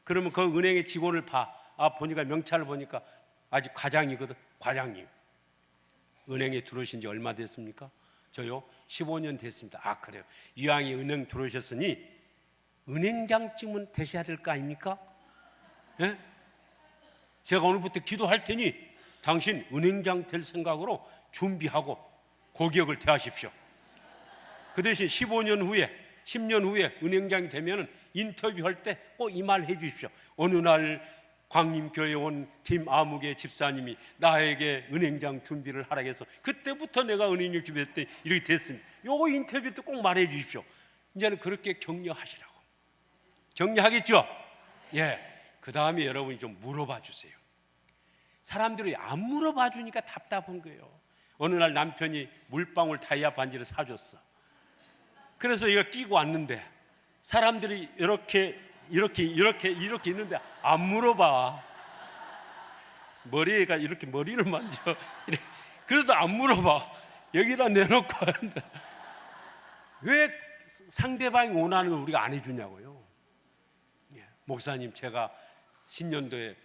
그러면 그 은행의 직원을 보니까 명찰을 보니까 아직 과장이거든. 과장님, 은행에 들어오신 지 얼마 됐습니까? 저요 15년 됐습니다. 그래요. 이왕이 은행 들어오셨으니 은행장쯤은 되셔야 될 거 아닙니까? 제가 오늘부터 기도할 테니 당신 은행장 될 생각으로 준비하고 고객을 대하십시오. 그 대신 15년 후에 10년 후에 은행장이 되면 인터뷰할 때 꼭 이 말 해주십시오. 어느 날 광림교회에 온 김아무개 집사님이 나에게 은행장 준비를 하라 해서 그때부터 내가 은행장 준비했더니 이렇게 됐습니다. 요거 인터뷰 때 꼭 말해 주십시오. 이제는 그렇게 격려하시라고. 격려하겠죠? 그 다음에 여러분이 좀 물어봐 주세요. 사람들이 안 물어봐 주니까 답답한 거예요. 어느 날 남편이 물방울 타이어 반지를 사줬어. 그래서 이거 끼고 왔는데 사람들이 이렇게 있는데 안 물어봐. 머리가 이렇게 머리를 만져. 그래도 안 물어봐. 여기다 내놓고 왜 상대방이 원하는 걸 우리가 안 해주냐고요. 목사님, 제가 신년도에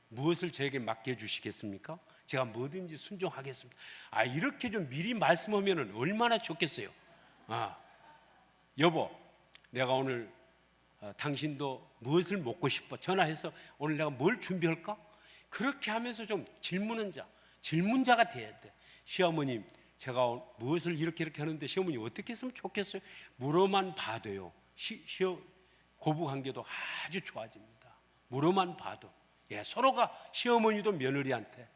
무엇을 저에게 맡겨주시겠습니까? 제가 뭐든지 순종하겠습니다. 이렇게 좀 미리 말씀하면 얼마나 좋겠어요. 여보, 내가 오늘 당신도 무엇을 먹고 싶어? 전화해서 오늘 내가 뭘 준비할까? 그렇게 하면서 좀 질문자가 돼야 돼. 시어머님, 제가 무엇을 이렇게 하는데 시어머님 어떻게 했으면 좋겠어요? 물어만 봐도요, 고부관계도 아주 좋아집니다. 물어만 봐도. 서로가, 시어머니도 며느리한테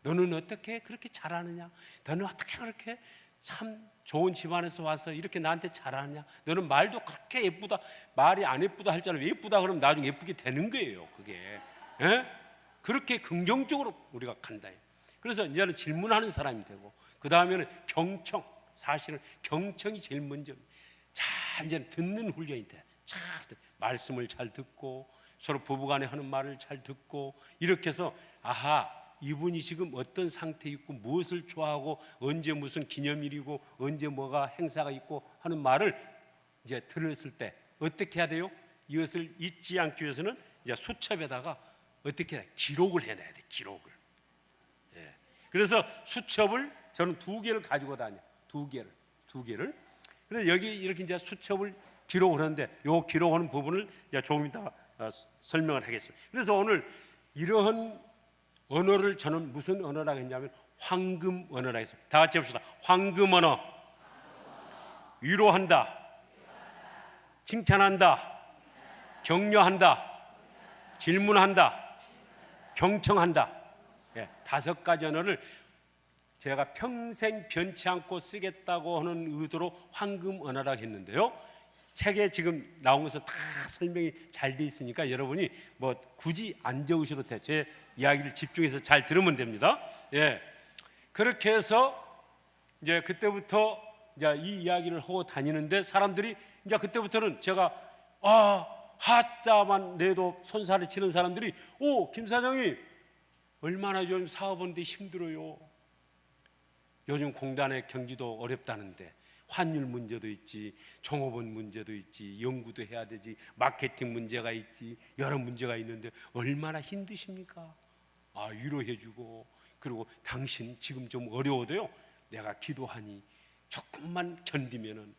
너는 어떻게 그렇게 잘하느냐? 너는 어떻게 그렇게 참 좋은 집안에서 와서 이렇게 나한테 잘하느냐? 너는 말도 그렇게 예쁘다. 말이 안 예쁘다 할잖아요. 예쁘다 그러면 나중에 예쁘게 되는 거예요. 그게 그렇게 긍정적으로 우리가 간다. 그래서 이제는 질문하는 사람이 되고, 그 다음에는 경청. 사실은 경청이 제일 먼저. 잘 이제 듣는 훈련이 돼. 잘 말씀을 잘 듣고, 서로 부부간에 하는 말을 잘 듣고, 이렇게 해서 아하, 이분이 지금 어떤 상태에 있고 무엇을 좋아하고 언제 무슨 기념일이고 언제 뭐가 행사가 있고 하는 말을 이제 들었을 때 어떻게 해야 돼요? 이것을 잊지 않기 위해서는 이제 수첩에다가 어떻게 해야 돼? 기록을 해놔야 돼. 기록을. 그래서 수첩을 저는 2개를 가지고 다녀. 2개를. 그래서 여기 이렇게 이제 수첩을 기록을 하는데, 요 기록하는 부분을 이제 조금 이따 설명을 하겠습니다. 그래서 오늘 이러한 언어를 저는 무슨 언어라고 했냐면 황금 언어라고 했습니다. 다 같이 해봅시다. 황금 언어. 위로한다, 칭찬한다, 격려한다, 질문한다, 경청한다. 5가지 언어를 제가 평생 변치 않고 쓰겠다고 하는 의도로 황금 언어라고 했는데요, 책에 지금 나온 것은 다 설명이 잘 돼 있으니까 여러분이 뭐 굳이 안 적으셔도 돼요. 제 이야기를 집중해서 잘 들으면 됩니다. 그렇게 해서 이제 그때부터 이제 이 이야기를 하고 다니는데, 사람들이 이제 그때부터는 제가 하자만 내도 손살을 치는 사람들이, 김 사장이 얼마나 요즘 사업하는데 힘들어요. 요즘 공단의 경기도 어렵다는데 환율 문제도 있지, 종업원 문제도 있지, 연구도 해야 되지, 마케팅 문제가 있지, 여러 문제가 있는데 얼마나 힘드십니까? 위로해주고, 그리고 당신 지금 좀 어려워도요, 내가 기도하니 조금만 견디면은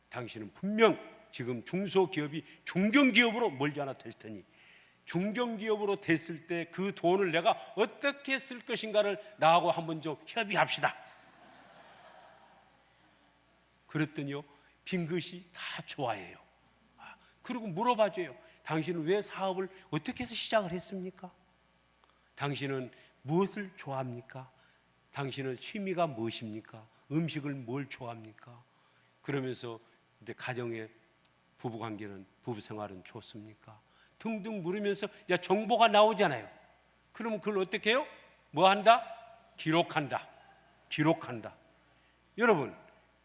당신은 분명 지금 중소기업이 중견기업으로 멀지 않아 될 테니, 중견기업으로 됐을 때 그 돈을 내가 어떻게 쓸 것인가를 나하고 한번 좀 협의합시다. 그랬더니요, 빙긋이 다 좋아해요. 그리고 물어봐줘요. 당신은 왜 사업을 어떻게 해서 시작을 했습니까? 당신은 무엇을 좋아합니까? 당신은 취미가 무엇입니까? 음식을 뭘 좋아합니까? 그러면서 이제 가정의 부부관계는, 부부생활은 좋습니까? 등등 물으면서 이제 정보가 나오잖아요. 그러면 그걸 어떻게 해요? 뭐 한다? 기록한다. 여러분,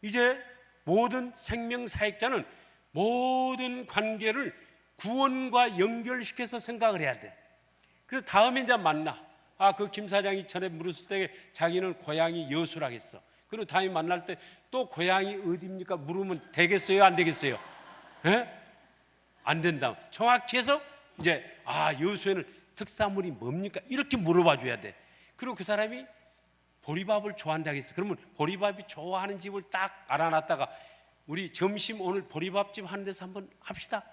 이제 모든 생명사역자는 모든 관계를 구원과 연결시켜서 생각을 해야 돼. 그래서 다음에 이제 만나. 그 김 사장이 전에 물었을 때 자기는 고향이 여수라고 했어. 그리고 다음에 만날 때 또 고향이 어디입니까? 물으면 되겠어요? 안 되겠어요? 안 된다. 정확히 해서 이제 여수에는 특산물이 뭡니까? 이렇게 물어봐 줘야 돼. 그리고 그 사람이 보리밥을 좋아한다고 했어. 그러면 보리밥이 좋아하는 집을 딱 알아놨다가 우리 점심 오늘 보리밥집 하는 데서 한번 합시다.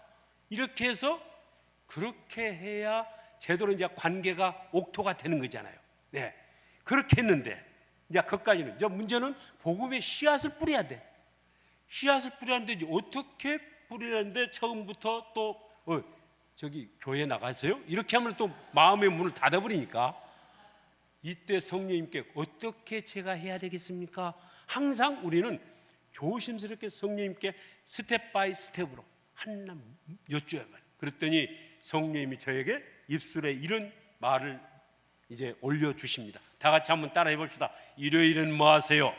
이렇게 해서 그렇게 해야 제대로 이제 관계가 옥토가 되는 거잖아요. 그렇게 했는데 이제 그까지는, 이제 문제는 복음의 씨앗을 뿌려야 돼. 씨앗을 뿌리는데 이제 어떻게 뿌리는데, 처음부터 또 저기 교회 나가세요? 이렇게 하면 또 마음의 문을 닫아버리니까, 이때 성령님께 어떻게 제가 해야 되겠습니까? 항상 우리는 조심스럽게 성령님께 스텝 바이 스텝으로 하나 여쭤야만. 그랬더니 성령님이 저에게 입술에 이런 말을 이제 올려주십니다. 다 같이 한번 따라해 봅시다. 일요일은 뭐 하세요?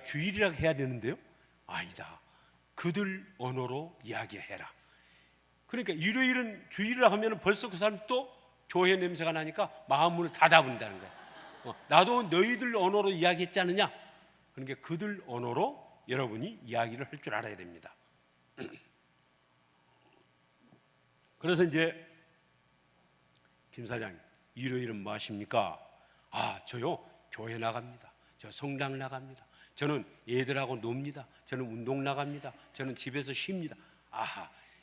주일이라고 해야 되는데요, 아니다. 그들 언어로 이야기해라. 그러니까 일요일은 주일이라 하면 벌써 그 사람 또 교회 냄새가 나니까 마음 문을 닫아버린다는 거야. 나도 너희들 언어로 이야기했지 않느냐? 그러니까 그들 언어로 여러분이 이야기를 할 줄 알아야 됩니다. 그래서 이제 김 사장님, 일요일은 뭐 하십니까? 저요, 교회 나갑니다. 저 성당 나갑니다. 저는 애들하고 놉니다. 저는 운동 나갑니다. 저는 집에서 쉽니다.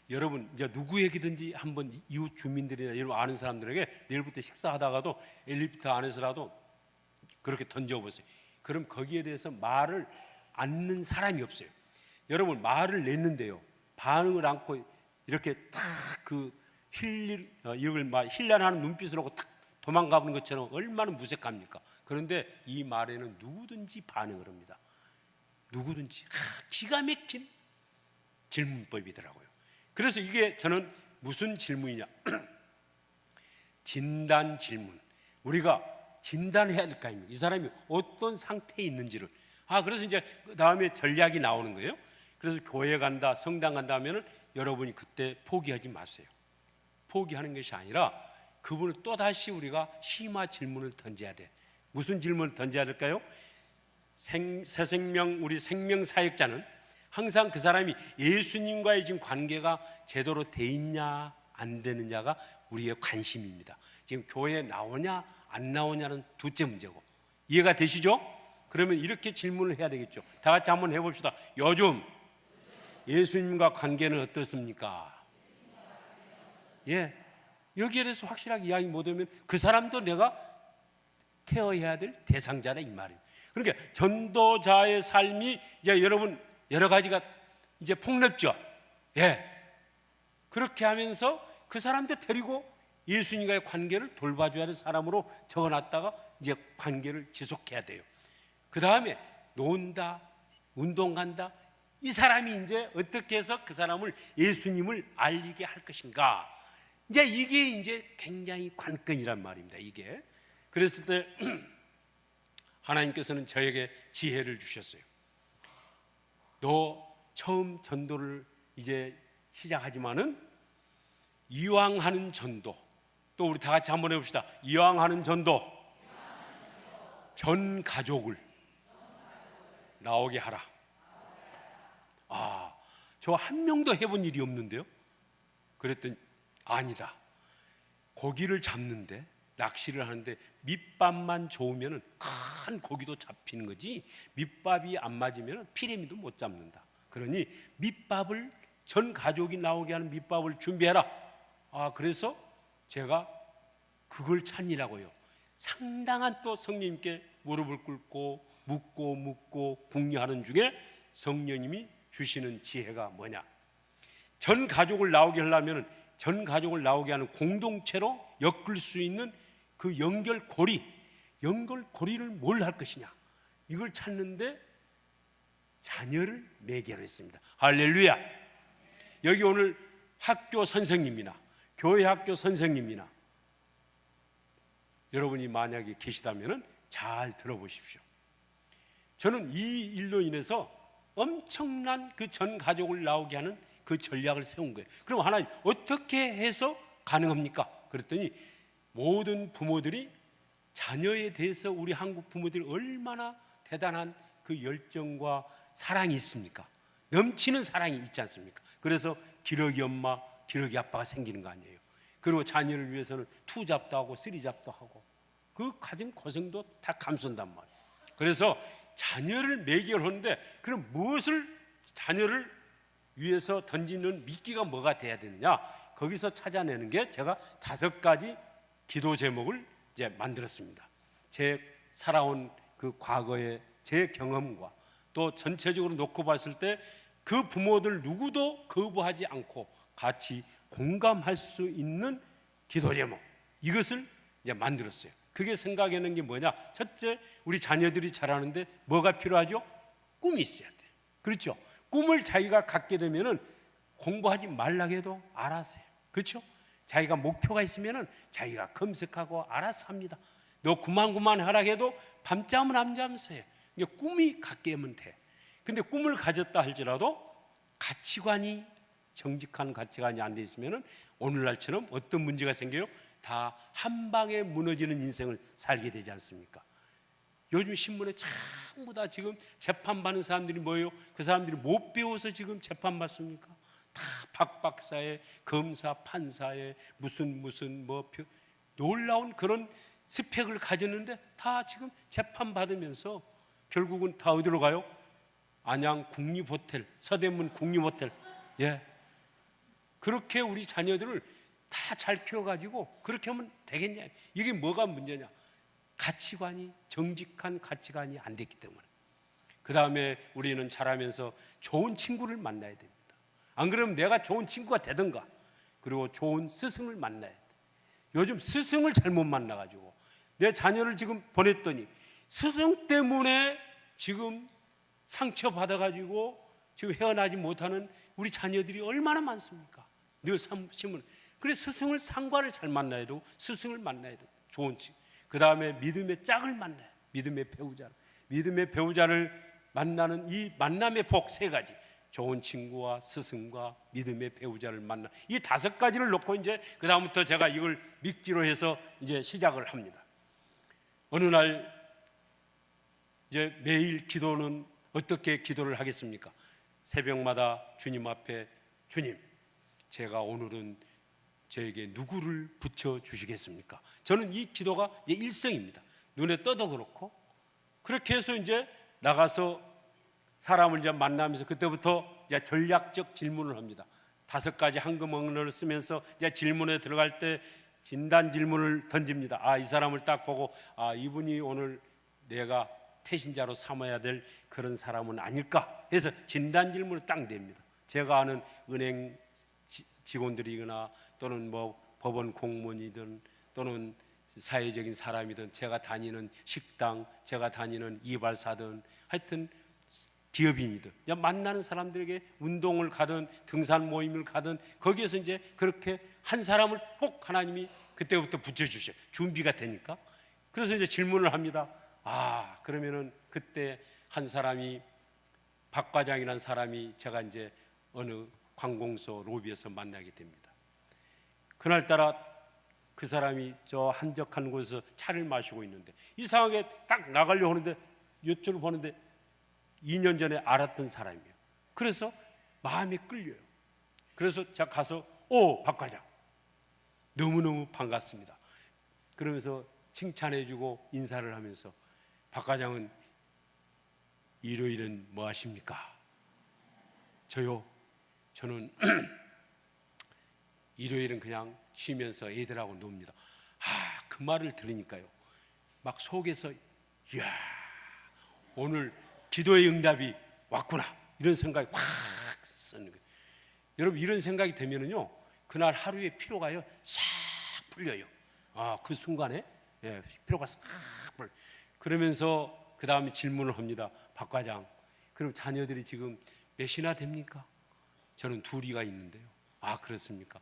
여러분, 이제 누구에게든지 한번 이웃 주민들이나 여러분 아는 사람들에게 내일부터 식사하다가도 엘리베이터 안에서라도 그렇게 던져보세요. 그럼 거기에 대해서 말을 않는 사람이 없어요. 여러분, 말을 냈는데요, 반응을 않고 이렇게 탁 이걸 막 힐난하는 눈빛으로 탁 도망가는 것처럼 얼마나 무색합니까? 그런데 이 말에는 누구든지 반응을 합니다. 누구든지. 기가 막힌 질문법이더라고요. 그래서 이게 저는 무슨 질문이냐? 진단 질문. 우리가 진단해야 될 거 아닙니까? 이 사람이 어떤 상태에 있는지를. 그래서 이제 그 다음에 전략이 나오는 거예요. 그래서 교회 간다, 성당 간다 하면은 여러분이 그때 포기하지 마세요. 포기하는 것이 아니라 그분을 또다시 우리가 심화 질문을 던져야 돼. 무슨 질문을 던져야 될까요? 새 생명, 우리 생명 사역자는 항상 그 사람이 예수님과의 지금 관계가 제대로 돼 있냐 안 되느냐가 우리의 관심입니다. 지금 교회에 나오냐 안 나오냐는 둘째 문제고. 이해가 되시죠? 그러면 이렇게 질문을 해야 되겠죠. 다 같이 한번 해봅시다. 요즘 예수님과 관계는 어떻습니까? 예, 여기에 대해서 확실하게 이야기 못하면 그 사람도 내가 케어해야 될 대상자다 이 말이에요. 그러니까 전도자의 삶이 이제 여러분 여러 가지가 이제 폭넓죠. 예, 그렇게 하면서 그 사람도 데리고 예수님과의 관계를 돌봐줘야 될 사람으로 적어놨다가 이제 관계를 지속해야 돼요. 그 다음에 논다, 운동 간다. 이 사람이 이제 어떻게 해서 그 사람을 예수님을 알리게 할 것인가. 이제 이게 이제 굉장히 관건이란 말입니다. 이게 그랬을 때 하나님께서는 저에게 지혜를 주셨어요. 너 처음 전도를 이제 시작하지만은 이왕하는 전도, 또 우리 다 같이 한번 해봅시다. 이왕하는 전도, 전 가족을 나오게 하라. 저 한 명도 해본 일이 없는데요. 그랬더니 아니다. 고기를 잡는데, 낚시를 하는데 밑밥만 좋으면 큰 고기도 잡히는 거지, 밑밥이 안 맞으면 피레미도 못 잡는다. 그러니 밑밥을, 전 가족이 나오게 하는 밑밥을 준비해라. 그래서 제가 그걸 찾으라고요. 상당한 또 성령님께 무릎을 꿇고 묻고 궁리하는 중에 성령님이 주시는 지혜가 뭐냐? 전 가족을 나오게 하려면 전 가족을 나오게 하는 공동체로 엮을 수 있는 그 연결고리를 뭘 할 것이냐, 이걸 찾는데 자녀를 매개로 했습니다. 할렐루야. 여기 오늘 학교 선생님이나 교회 학교 선생님이나 여러분이 만약에 계시다면 잘 들어보십시오. 저는 이 일로 인해서 엄청난 그 전 가족을 나오게 하는 그 전략을 세운 거예요. 그럼 하나님 어떻게 해서 가능합니까? 그랬더니 모든 부모들이 자녀에 대해서, 우리 한국 부모들이 얼마나 대단한 그 열정과 사랑이 있습니까? 넘치는 사랑이 있지 않습니까? 그래서 기러기 엄마, 기러기 아빠가 생기는 거 아니에요. 그리고 자녀를 위해서는 투잡도 하고 쓰리잡도 하고 그 가진 고생도 다 감춘단 말이에요. 그래서 자녀를 매개하는데, 그럼 무엇을 자녀를 위해서 던지는 미끼가 뭐가 돼야 되느냐? 거기서 찾아내는 게 제가 5가지 기도 제목을 이제 만들었습니다. 제 살아온 그 과거의 제 경험과 또 전체적으로 놓고 봤을 때 그 부모들 누구도 거부하지 않고 같이 공감할 수 있는 기도 제목, 이것을 이제 만들었어요. 그게 생각하는 게 뭐냐? 첫째, 우리 자녀들이 자라는데 뭐가 필요하죠? 꿈이 있어야 돼요. 그렇죠? 꿈을 자기가 갖게 되면은 공부하지 말라고 해도 알아서 해요. 그렇죠? 자기가 목표가 있으면은 자기가 검색하고 알아서 합니다. 너 그만 하라고 해도 밤잠은 안 자면서 해요. 이제 꿈이 갖게 하면 돼. 근데 꿈을 가졌다 할지라도 가치관이, 정직한 가치관이 안 돼 있으면은 오늘날처럼 어떤 문제가 생겨요? 다 한 방에 무너지는 인생을 살게 되지 않습니까? 요즘 신문에 전부 다 지금 재판받는 사람들이 뭐예요? 그 사람들이 못 배워서 지금 재판받습니까? 다 박박사에, 검사, 판사에 무슨 놀라운 그런 스펙을 가졌는데 다 지금 재판받으면서 결국은 다 어디로 가요? 안양 국립호텔, 서대문 국립호텔. 예, 그렇게 우리 자녀들을 다 잘 키워가지고 그렇게 하면 되겠냐? 이게 뭐가 문제냐? 가치관이, 정직한 가치관이 안 됐기 때문에. 그 다음에 우리는 자라면서 좋은 친구를 만나야 됩니다. 안 그러면 내가 좋은 친구가 되든가, 그리고 좋은 스승을 만나야 돼. 요즘 스승을 잘못 만나가지고 내 자녀를 지금 보냈더니 스승 때문에 지금 상처받아가지고 지금 헤어나지 못하는 우리 자녀들이 얼마나 많습니까? 늘 신문. 그래서 스승을 상관을 잘 만나야 되고 스승을 만나야 돼. 좋은 친구. 그 다음에 믿음의 짝을 만나요. 믿음의 배우자를. 믿음의 배우자를 만나는 이 만남의 복 세 가지. 좋은 친구와 스승과 믿음의 배우자를 만나. 이 5가지를 놓고 이제 그 다음부터 제가 이걸 믿기로 해서 이제 시작을 합니다. 어느 날 이제 매일 기도는 어떻게 기도를 하겠습니까? 새벽마다 주님 앞에 주님, 제가 오늘은 저에게 누구를 붙여 주시겠습니까? 저는 이 기도가 이제 일성입니다. 눈에 떠도 그렇고 그렇게 해서 이제 나가서 사람을 이제 만나면서 그때부터 이제 전략적 질문을 합니다. 5가지 한글어를 쓰면서 이제 질문에 들어갈 때 진단 질문을 던집니다. 아, 이 사람을 딱 보고 아, 이분이 오늘 내가 태신자로 삼아야 될 그런 사람은 아닐까 해서 진단 질문을 딱 냅니다. 제가 아는 은행 직원들이거나 또는 뭐 법원 공무원이든 또는 사회적인 사람이든 제가 다니는 식당, 제가 다니는 이발사든 하여튼 기업인이든 만나는 사람들에게 운동을 가든 등산 모임을 가든 거기에서 이제 그렇게 한 사람을 꼭 하나님이 그때부터 붙여주셔. 준비가 되니까. 그래서 이제 질문을 합니다. 아, 그러면은 그때 한 사람이 박 과장이라는 사람이 제가 이제 어느 관공서 로비에서 만나게 됩니다. 그날따라 그 사람이 저 한적한 곳에서 차를 마시고 있는데 이상하게 딱 나가려고 하는데 이쪽을 보는데 2년 전에 알았던 사람이에요. 그래서 마음이 끌려요. 그래서 제가 가서 박 과장 너무너무 반갑습니다. 그러면서 칭찬해주고 인사를 하면서 박 과장은 일요일은 뭐 하십니까? 저요? 저는 일요일은 그냥 쉬면서 애들하고 놉니다. 아, 그 말을 들으니까요 막 속에서 이야, 오늘 기도의 응답이 왔구나 이런 생각이 확 쓰는 거예요. 여러분 이런 생각이 되면은요 그날 하루의 피로가요 싹 풀려요. 아, 그 순간에 피로가 싹 풀려. 그러면서 그 다음에 질문을 합니다. 박 과장, 그럼 자녀들이 지금 몇이나 됩니까? 저는 2이가 있는데요. 아, 그렇습니까?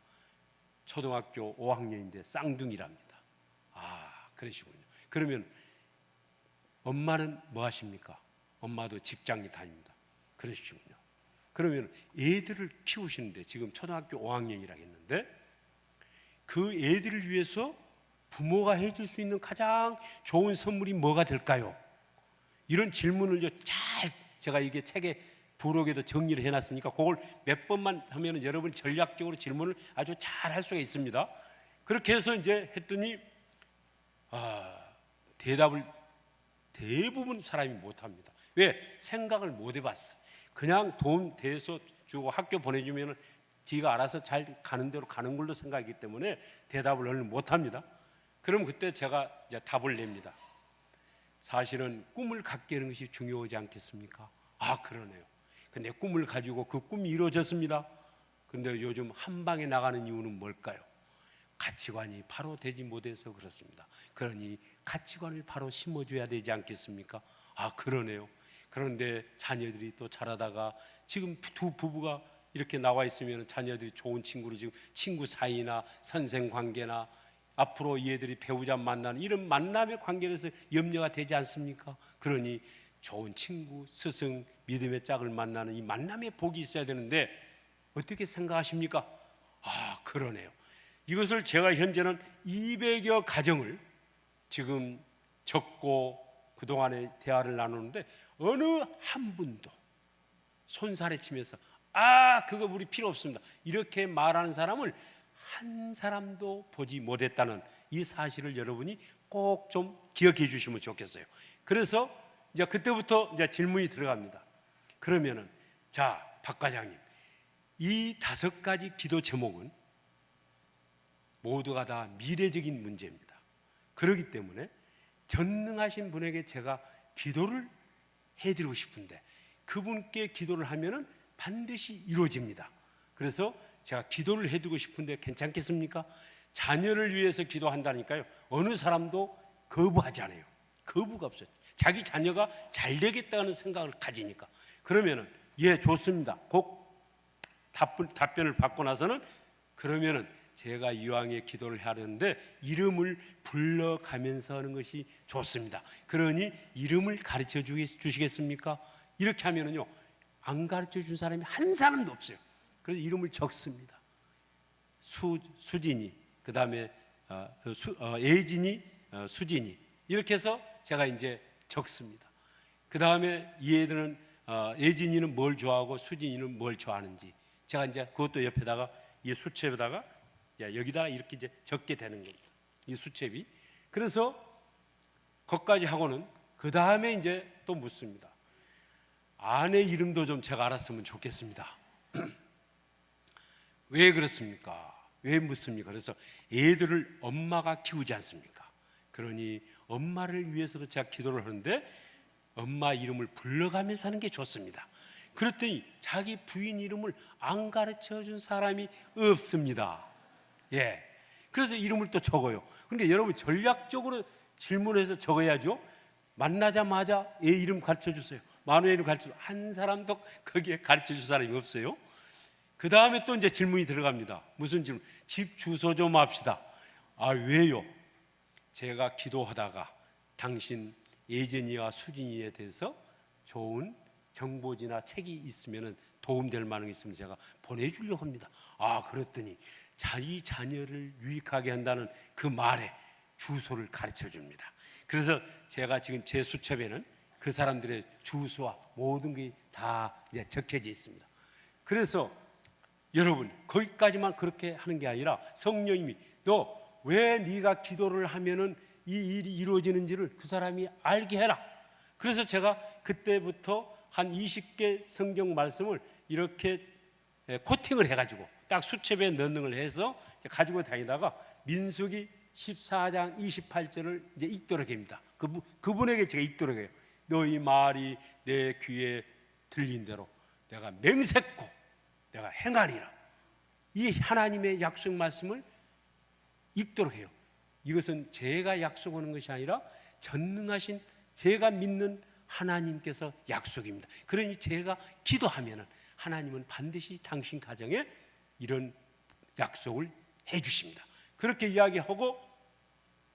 초등학교 5학년인데 쌍둥이랍니다. 아, 그러시군요. 그러면 엄마는 뭐 하십니까? 엄마도 직장에 다닙니다. 그러시군요. 그러면 애들을 키우시는데 지금 초등학교 5학년이라 했는데 그 애들을 위해서 부모가 해줄 수 있는 가장 좋은 선물이 뭐가 될까요? 이런 질문을 잘 제가 이게 책에 부록에도 정리를 해놨으니까 그걸 몇 번만 하면 여러분 전략적으로 질문을 아주 잘 할 수가 있습니다. 그렇게 해서 이제 했더니 대답을 대부분 사람이 못합니다. 왜? 생각을 못 해봤어. 그냥 돈 대서 주고 학교 보내주면 지가 알아서 잘 가는 대로 가는 걸로 생각하기 때문에 대답을 얼른 못합니다. 그럼 그때 제가 이제 답을 냅니다. 사실은 꿈을 갖게 하는 것이 중요하지 않겠습니까? 아, 그러네요. 내 꿈을 가지고 그 꿈이 이루어졌습니다. 그런데 요즘 한 방에 나가는 이유는 뭘까요? 가치관이 바로 되지 못해서 그렇습니다. 그러니 가치관을 바로 심어줘야 되지 않겠습니까? 아, 그러네요. 그런데 자녀들이 또 자라다가 지금 2 부부가 이렇게 나와 있으면 자녀들이 좋은 친구로 지금 친구 사이나 선생 관계나 앞으로 얘들이 배우자 만나는 이런 만남의 관계에서 염려가 되지 않습니까? 그러니 좋은 친구, 스승, 믿음의 짝을 만나는 이 만남의 복이 있어야 되는데 어떻게 생각하십니까? 아, 그러네요. 이것을 제가 현재는 200여 가정을 지금 적고 그동안에 대화를 나누는데 어느 한 분도 손살에 치면서 그거 우리 필요 없습니다 이렇게 말하는 사람을 한 사람도 보지 못했다는 이 사실을 여러분이 꼭 좀 기억해 주시면 좋겠어요. 그래서 이제 그때부터 이제 질문이 들어갑니다. 그러면은 자, 박 과장님, 이 5가지 기도 제목은 모두가 다 미래적인 문제입니다. 그렇기 때문에 전능하신 분에게 제가 기도를 해드리고 싶은데 그분께 기도를 하면은 반드시 이루어집니다. 그래서 제가 기도를 해두고 싶은데 괜찮겠습니까? 자녀를 위해서 기도한다니까요. 어느 사람도 거부하지 않아요. 거부가 없어요. 자기 자녀가 잘 되겠다는 생각을 가지니까. 그러면은 예, 좋습니다. 꼭 답변을 받고 나서는 그러면은 제가 이왕에 기도를 해야 하는데 이름을 불러가면서 하는 것이 좋습니다. 그러니 이름을 가르쳐 주시겠습니까? 이렇게 하면은요, 안 가르쳐 준 사람이 한 사람도 없어요. 그래서 이름을 적습니다. 수진이, 그 다음에 예진이, 수진이, 이렇게 해서 제가 이제 적습니다. 그 다음에 이 애들은 예진이는 뭘 좋아하고 수진이는 뭘 좋아하는지 제가 이제 그것도 옆에다가 이 수첩에다가 여기다가 이렇게 이제 적게 되는 겁니다. 이 수첩이. 그래서 거기까지 하고는 그 다음에 이제 또 묻습니다. 아내 이름도 좀 제가 알았으면 좋겠습니다. 왜 그렇습니까? 왜 묻습니까? 그래서 애들을 엄마가 키우지 않습니까? 그러니 엄마를 위해서도 제가 기도를 하는데 엄마 이름을 불러가면서 하는 게 좋습니다. 그랬더니 자기 부인 이름을 안 가르쳐 준 사람이 없습니다. 예. 그래서 이름을 또 적어요. 그러니까 여러분 전략적으로 질문해서 적어야죠. 만나자마자 얘 이름 가르쳐 주세요. 마누엘 이름 가르쳐 주세요. 한 사람도 거기에 가르쳐 줄 사람이 없어요. 그 다음에 또 이제 질문이 들어갑니다. 무슨 질문? 집 주소 좀 합시다. 아, 왜요? 제가 기도하다가 당신 예진이와 수진이에 대해서 좋은 정보지나 책이 있으면 도움될 만한 게 있으면 제가 보내주려고 합니다. 아, 그랬더니 자기 자녀를 유익하게 한다는 그 말에 주소를 가르쳐 줍니다. 그래서 제가 지금 제 수첩에는 그 사람들의 주소와 모든 게 다 이제 적혀져 있습니다. 그래서 여러분 거기까지만 그렇게 하는 게 아니라 성령님이 너 왜 네가 기도를 하면은 이 일이 이루어지는지를 그 사람이 알게 해라. 그래서 제가 그때부터 한 20개 성경 말씀을 이렇게 코팅을 해가지고 딱 수첩에 넣는 걸 해서 가지고 다니다가 민수기 14장 28절을 이제 읽도록 합니다. 그분에게 제가 읽도록 해요. 너희 말이 내 귀에 들린 대로 내가 맹세코 내가 행하리라. 이 하나님의 약속 말씀을 읽도록 해요. 이것은 제가 약속하는 것이 아니라 전능하신 제가 믿는 하나님께서 약속입니다. 그러니 제가 기도하면 하나님은 반드시 당신 가정에 이런 약속을 해 주십니다. 그렇게 이야기하고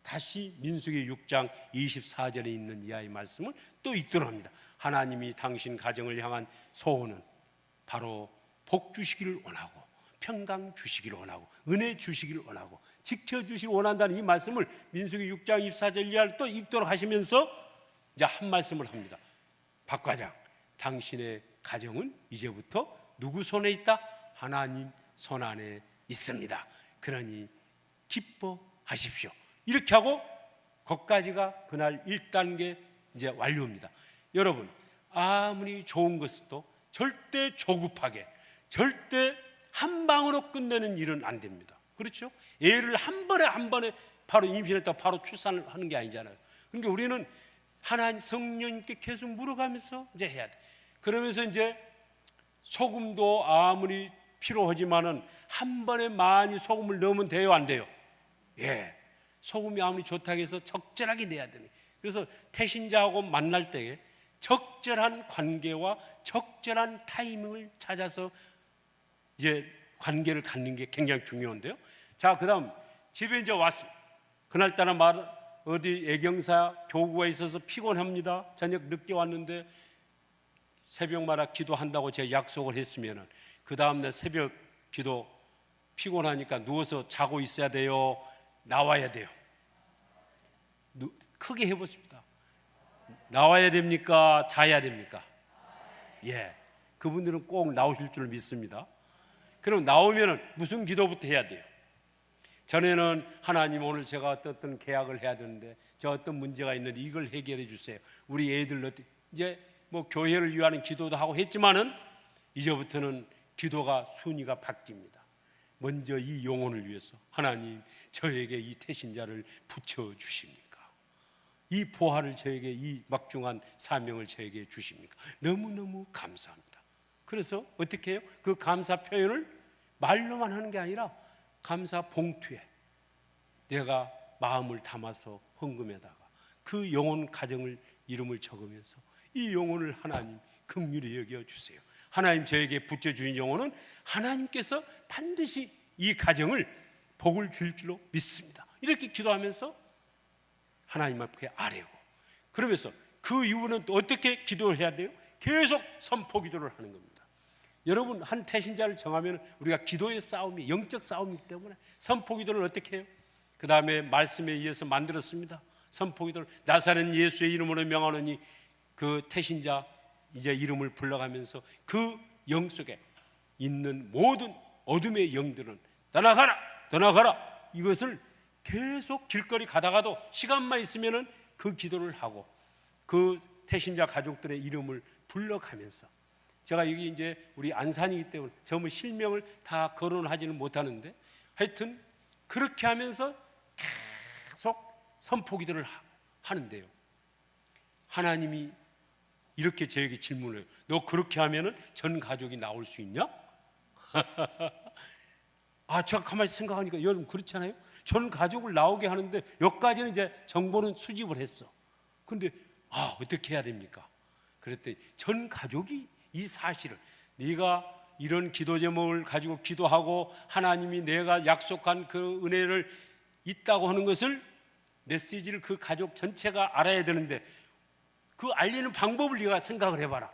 다시 민수기 6장 24절에 있는 이하의 말씀을 또 읽도록 합니다. 하나님이 당신 가정을 향한 소원은 바로 복 주시기를 원하고 평강 주시기를 원하고 은혜 주시기를 원하고 지켜주시기를 원한다는 이 말씀을 민수기 6장 24절 이하를 또 읽도록 하시면서 이제 한 말씀을 합니다. 박 과장, 당신의 가정은 이제부터 누구 손에 있다? 하나님 손 안에 있습니다. 그러니 기뻐하십시오. 이렇게 하고 거기까지가 그날 1단계 이제 완료입니다. 여러분 아무리 좋은 것도 절대 조급하게 절대 한 방으로 끝내는 일은 안 됩니다. 그렇죠? 애를 한 번에 바로 임신했다고 바로 출산을 하는 게 아니잖아요. 그러니까 우리는 하나님 성령님께 계속 물어가면서 이제 해야 돼. 그러면서 이제 소금도 아무리 필요하지만은 한 번에 많이 소금을 넣으면 돼요, 안 돼요? 예. 소금이 아무리 좋다고 해서 적절하게 내야 되네. 그래서 태신자하고 만날 때에 적절한 관계와 적절한 타이밍을 찾아서 이제 관계를 갖는 게 굉장히 중요한데요. 자, 그다음 집에 이제 왔습니다. 그날따라 어디 애경사 교구가 있어서 피곤합니다. 저녁 늦게 왔는데 새벽마다 기도한다고 제가 약속을 했으면은 그 다음날 새벽 기도 피곤하니까 누워서 자고 있어야 돼요. 나와야 돼요. 크게 해보십니다. 나와야 됩니까? 자야 됩니까? 예, 그분들은 꼭 나오실 줄 믿습니다. 그럼 나오면은 무슨 기도부터 해야 돼요? 전에는 하나님 오늘 제가 어떤 계약을 해야 되는데 저 어떤 문제가 있는데 이걸 해결해 주세요. 우리 애들 이제 뭐 교회를 위한 기도도 하고 했지만은 이제부터는 기도가 순위가 바뀝니다. 먼저 이 영혼을 위해서 하나님 저에게 이 태신자를 붙여 주십니까? 이 보화를 저에게 이 막중한 사명을 저에게 주십니까? 너무너무 감사합니다. 그래서 어떻게 해요? 그 감사 표현을 말로만 하는 게 아니라 감사 봉투에 내가 마음을 담아서 헌금에다가 그 영혼 가정을 이름을 적으면서 이 영혼을 하나님 긍휼히 여겨주세요. 하나님 저에게 붙여주신 영혼은 하나님께서 반드시 이 가정을 복을 줄 줄로 믿습니다. 이렇게 기도하면서 하나님 앞에 아뢰고, 그러면서 그 이후는 또 어떻게 기도를 해야 돼요? 계속 선포 기도를 하는 겁니다. 여러분, 한 태신자를 정하면 우리가 기도의 싸움이 영적 싸움이기 때문에 선포 기도를 어떻게 해요? 그 다음에 말씀에 의해서 만들었습니다. 선포 기도를 나사렛 예수의 이름으로 명하노니 그 태신자 이제 이름을 불러가면서 그 영 속에 있는 모든 어둠의 영들은 떠나가라 떠나가라, 이것을 계속 길거리 가다가도 시간만 있으면은 그 기도를 하고 그 태신자 가족들의 이름을 불러가면서, 제가 여기 이제 우리 안산이기 때문에 전부 실명을 다 거론하지는 못하는데 하여튼 그렇게 하면서 계속 선포 기도를 하는데요, 하나님이 이렇게 저에게 질문을 해요. 너 그렇게 하면은 전 가족이 나올 수 있냐? 제가 가만히 생각하니까 여러분 그렇잖아요. 전 가족을 나오게 하는데 여기까지는 이제 정보는 수집을 했어. 근데 어떻게 해야 됩니까? 그랬더니 전 가족이 이 사실을, 네가 이런 기도 제목을 가지고 기도하고 하나님이 내가 약속한 그 은혜를 있다고 하는 것을, 메시지를 그 가족 전체가 알아야 되는데 그 알리는 방법을 네가 생각을 해봐라.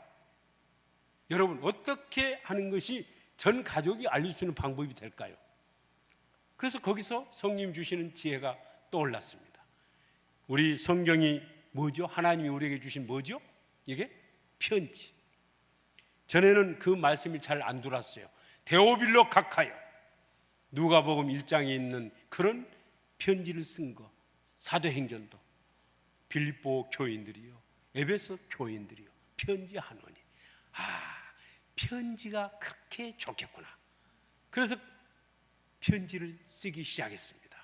여러분, 어떻게 하는 것이 전 가족이 알릴 수 있는 방법이 될까요? 그래서 거기서 성님 주시는 지혜가 떠올랐습니다. 우리 성경이 뭐죠? 하나님이 우리에게 주신 뭐죠? 이게 편지. 전에는 그 말씀이 잘 안 들었어요. 데오빌로 각하여, 누가복음 1장에 있는 그런 편지를 쓴 거, 사도행전도 빌립보 교인들이요, 에베소 교인들이요, 편지하노니 편지가 그렇게 좋겠구나. 그래서 편지를 쓰기 시작했습니다.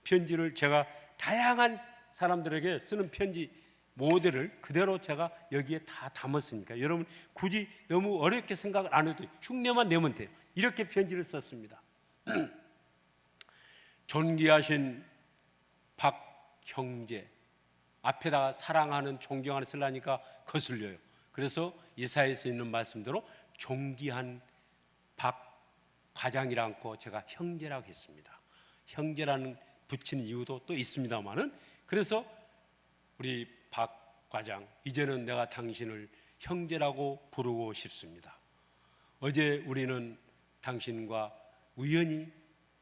편지를 제가 다양한 사람들에게 쓰는 편지 모델을 그대로 제가 여기에 다 담았으니까 여러분 굳이 너무 어렵게 생각을 안 해도 흉내만 내면 돼요. 이렇게 편지를 썼습니다. 존귀하신 박 형제, 앞에다가 사랑하는 존경하는 쓰려니까 거슬려요. 그래서 이사야에서 있는 말씀대로 존귀한 박 과장이라 않고 제가 형제라고 했습니다. 형제라는 붙이는 이유도 또 있습니다만은, 그래서 우리 박 과장, 이제는 내가 당신을 형제라고 부르고 싶습니다. 어제 우리는 당신과 우연히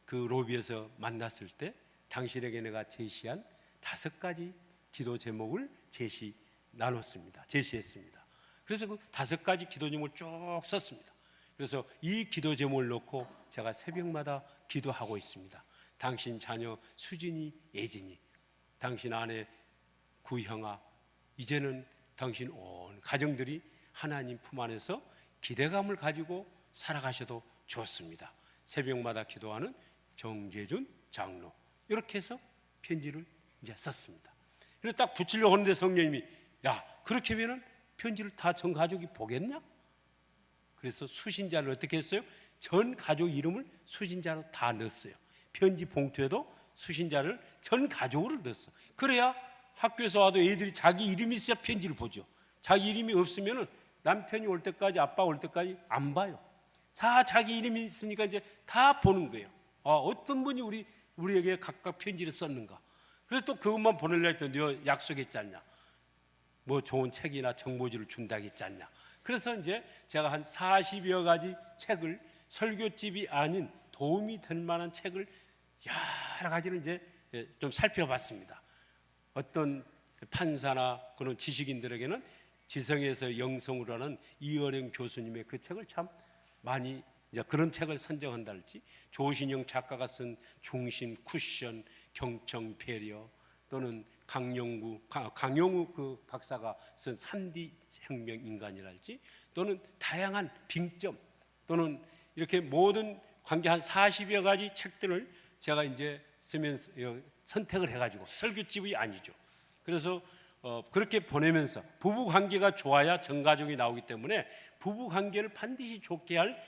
그 로비에서 만났을 때 당신에게 내가 제시한 5가지 기도 제목을 제시했습니다. 그래서 그 5가지 기도 제목을 쭉 썼습니다. 그래서 이 기도 제목을 놓고 제가 새벽마다 기도하고 있습니다. 당신 자녀 수진이, 예진이, 당신 아내 구형아, 이제는 당신 온 가정들이 하나님 품 안에서 기대감을 가지고 살아가셔도 좋습니다. 새벽마다 기도하는 정재준 장로, 이렇게 해서 편지를 이제 썼습니다. 그래서 딱 붙이려고 하는데 성령님이, 야, 그렇게 하면은 편지를 다 전 가족이 보겠냐? 그래서 수신자를 어떻게 했어요? 전 가족 이름을 수신자로 다 넣었어요. 편지 봉투에도 수신자를 전 가족으로 넣었어. 그래야 학교에서 와도 애들이 자기 이름이 있어야 편지를 보죠. 자기 이름이 없으면은 남편이 올 때까지, 아빠 올 때까지 안 봐요. 자기 이름이 있으니까 이제 다 보는 거예요. 어떤 분이 우리에게 각각 편지를 썼는가. 그래서 또 그것만 보내려 했더니 너 약속했지 않냐, 뭐 좋은 책이나 정보지를 준다고 했지 않냐. 그래서 이제 제가 한 40여 가지 책을, 설교집이 아닌 도움이 될 만한 책을 여러 가지를 이제 좀 살펴봤습니다. 어떤 판사나 그런 지식인들에게는 지성에서 영성으로 하는 이어령 교수님의 그 책을 참 많이, 이제 그런 책을 선정한다 할지, 조신영 작가가 쓴 중심, 쿠션, 경청, 배려, 또는 강용우 그 박사가 쓴 3D 혁명 인간이랄지, 또는 다양한 빙점, 또는 이렇게 모든 관계 한 40여 가지 책들을 제가 이제 쓰면서 선택을 해가지고, 설교집이 아니죠. 그래서 그렇게 보내면서 부부 관계가 좋아야 전가족이 나오기 때문에 부부 관계를 반드시 좋게 할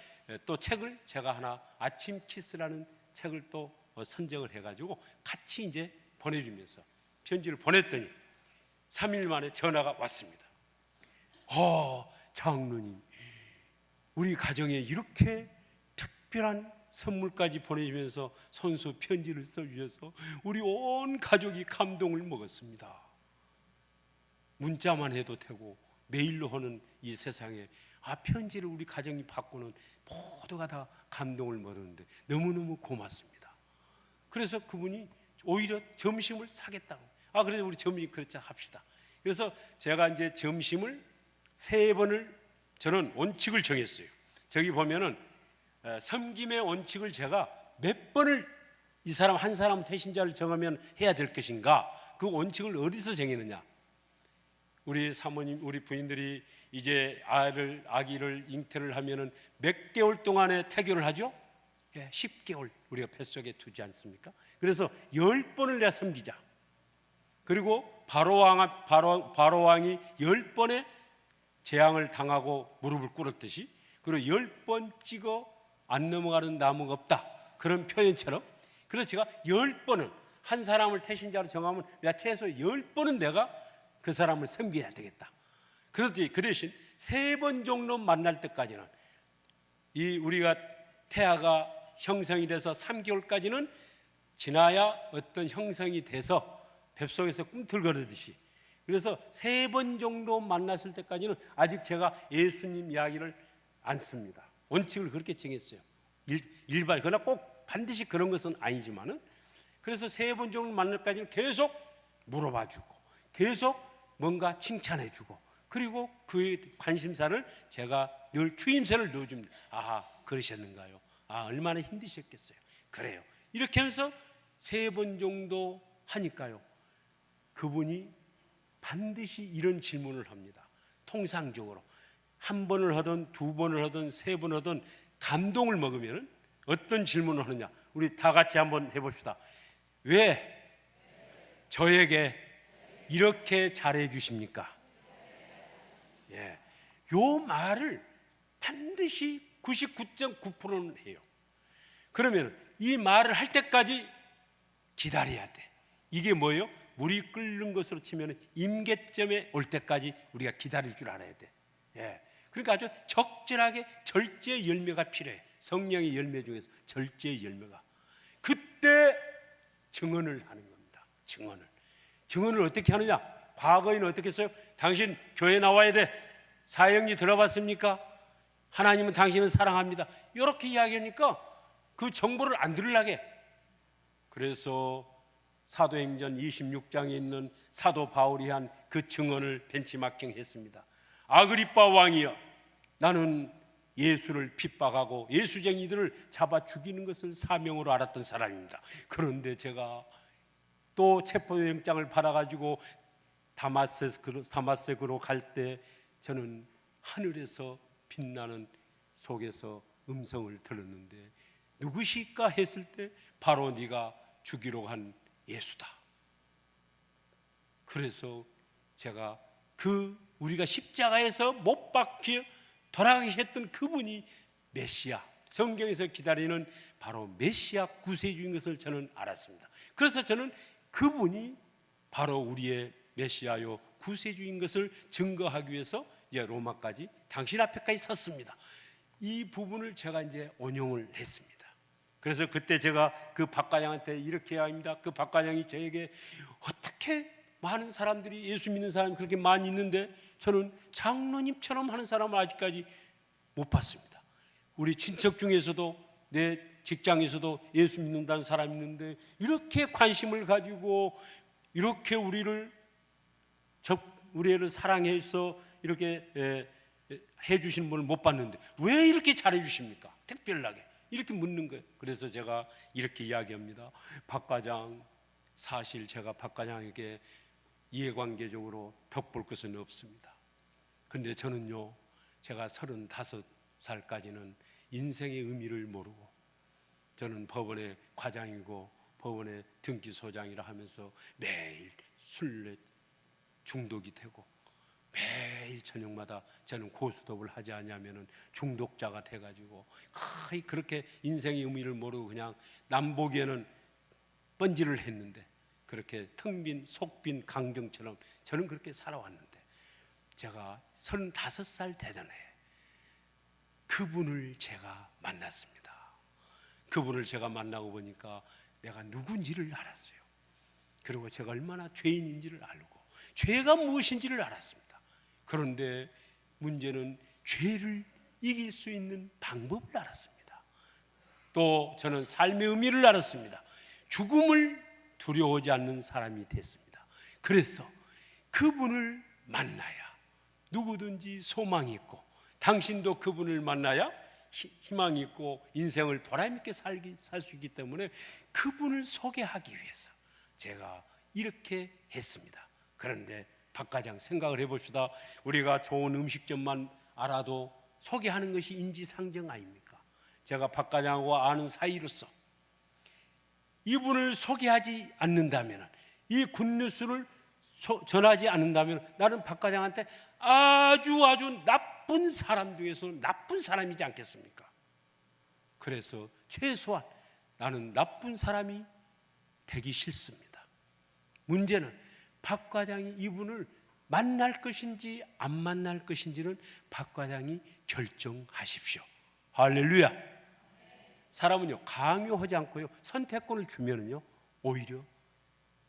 또 책을 제가 하나, 아침 키스라는 책을 또 선정을 해가지고 같이 이제 보내주면서 편지를 보냈더니 3일 만에 전화가 왔습니다. 장로님, 우리 가정에 이렇게 특별한 선물까지 보내주면서 손수 편지를 써주셔서 우리 온 가족이 감동을 먹었습니다. 문자만 해도 되고 메일로 하는 이 세상에 편지를 우리 가정이 받고는 모두가 다 감동을 먹었는데 너무너무 고맙습니다. 그래서 그분이 오히려 점심을 사겠다고. 그래서 우리 점심 그렇자 합시다. 그래서 제가 이제 점심을 3번을 저는 원칙을 정했어요. 저기 보면은 섬김의 원칙을 제가 몇 번을 이 사람 한 사람 태신자를 정하면 해야 될 것인가, 그 원칙을 어디서 정했느냐. 우리 사모님, 우리 부인들이 이제 아기를 잉태를 하면은 몇 개월 동안에 태교를 하죠? 10개월 우리가 뱃속에 두지 않습니까? 그래서 10번을 내가 섬기자. 그리고 바로왕이 10번의 재앙을 당하고 무릎을 꿇었듯이, 그리고 10번 찍어 안 넘어가는 나무가 없다, 그런 표현처럼, 그래서 제가 10번은 한 사람을 태신자로 정하면 내가 최소 10번은 내가 그 사람을 섬겨야 되겠다. 그렇지, 그 대신 3번 정도 만날 때까지는 이 우리가 태아가 형성이 돼서 3개월까지는 지나야 어떤 형성이 돼서 뱃속에서 꿈틀거리듯이, 그래서 3번 정도 만났을 때까지는 아직 제가 예수님 이야기를 안 씁니다. 원칙을 그렇게 정했어요. 일반, 그러나 꼭 반드시 그런 것은 아니지만은, 그래서 3번 정도 만날 때까지는 계속 물어봐주고 계속 뭔가 칭찬해주고, 그리고 그의 관심사를 제가 늘 추임새를 넣어줍니다. 그러셨는가요? 얼마나 힘드셨겠어요? 그래요. 이렇게 하면서 3번 정도 하니까요, 그분이 반드시 이런 질문을 합니다. 통상적으로 1번을 하든 2번을 하든 3번을 하든 감동을 먹으면 어떤 질문을 하느냐, 우리 다 같이 한번 해봅시다. 왜 저에게 이렇게 잘해 주십니까? 요 말을 반드시 99.9%는 해요. 그러면 이 말을 할 때까지 기다려야 돼. 이게 뭐예요? 물이 끓는 것으로 치면 임계점에 올 때까지 우리가 기다릴 줄 알아야 돼. 그러니까 아주 적절하게 절제의 열매가 필요해. 성령의 열매 중에서 절제의 열매가. 그때 증언을 하는 겁니다. 증언을 어떻게 하느냐? 과거에는 어떻게 했어요? 당신 교회 나와야 돼. 사형리 들어봤습니까? 하나님은 당신을 사랑합니다. 이렇게 이야기하니까 그 정보를 안 들으려게. 그래서 사도행전 26장에 있는 사도 바울이 한 그 증언을 벤치마킹했습니다. 아그리빠 왕이여, 나는 예수를 핍박하고 예수쟁이들을 잡아 죽이는 것을 사명으로 알았던 사람입니다. 그런데 제가 또 체포영장을 받아가지고 다마스크로 갈 때 저는 하늘에서 빛나는 속에서 음성을 들었는데, 누구실까 했을 때 바로 네가 죽이러 간 예수다. 그래서 제가 우리가 십자가에서 못 박혀 돌아가셨던 그분이 메시아, 성경에서 기다리는 바로 메시아 구세주인 것을 저는 알았습니다. 그래서 저는 그분이 바로 우리의 메시아요 구세주인 것을 증거하기 위해서 이제 로마까지, 당신 앞에까지 섰습니다. 이 부분을 제가 이제 온용을 했습니다. 그래서 그때 제가 그 박과장한테 이렇게 해야 합니다. 그 박과장이 저에게, 어떻게 많은 사람들이 예수 믿는 사람이 그렇게 많이 있는데 저는 장로님처럼 하는 사람을 아직까지 못 봤습니다. 우리 친척 중에서도 내 직장에서도 예수 믿는다는 사람이 있는데 이렇게 관심을 가지고 이렇게 우리를 사랑해서 이렇게 해주시는 분을 못 봤는데 왜 이렇게 잘해 주십니까? 특별하게 이렇게 묻는 거예요. 그래서 제가 이렇게 이야기합니다. 박 과장, 사실 제가 박 과장에게 이해관계적으로 덕볼 것은 없습니다. 근데 저는요, 제가 35살까지는 인생의 의미를 모르고, 저는 법원의 과장이고 법원의 등기소장이라 하면서 매일 술에 중독이 되고 매일 저녁마다 저는 고스톱을 하지 않냐면은 중독자가 돼가지고 거의 그렇게 인생의 의미를 모르고 그냥 남 보기에는 번지를 했는데 그렇게 텅 빈 속 빈 강정처럼 저는 그렇게 살아왔는데 제가 35살 되던 해 그분을 제가 만났습니다. 그분을 제가 만나고 보니까 내가 누군지를 알았어요. 그리고 제가 얼마나 죄인인지를 알고 죄가 무엇인지를 알았습니다. 그런데 문제는 죄를 이길 수 있는 방법을 알았습니다. 또 저는 삶의 의미를 알았습니다. 죽음을 두려워하지 않는 사람이 됐습니다. 그래서 그분을 만나야 누구든지 소망이 있고 당신도 그분을 만나야 희망이 있고 인생을 보람있게 살 수 있기 때문에 그분을 소개하기 위해서 제가 이렇게 했습니다. 그런데 박과장 생각을 해봅시다. 우리가 좋은 음식점만 알아도 소개하는 것이 인지상정 아닙니까? 제가 박과장하고 아는 사이로서 이분을 소개하지 않는다면, 이 굿뉴스를 전하지 않는다면 나는 박과장한테 아주 나쁜 사람 중에서 나쁜 사람이지 않겠습니까? 그래서 최소한 나는 나쁜 사람이 되기 싫습니다. 문제는 박과장이 이분을 만날 것인지 안 만날 것인지는 박과장이 결정하십시오. 할렐루야. 사람은요 강요하지 않고요 선택권을 주면은요 오히려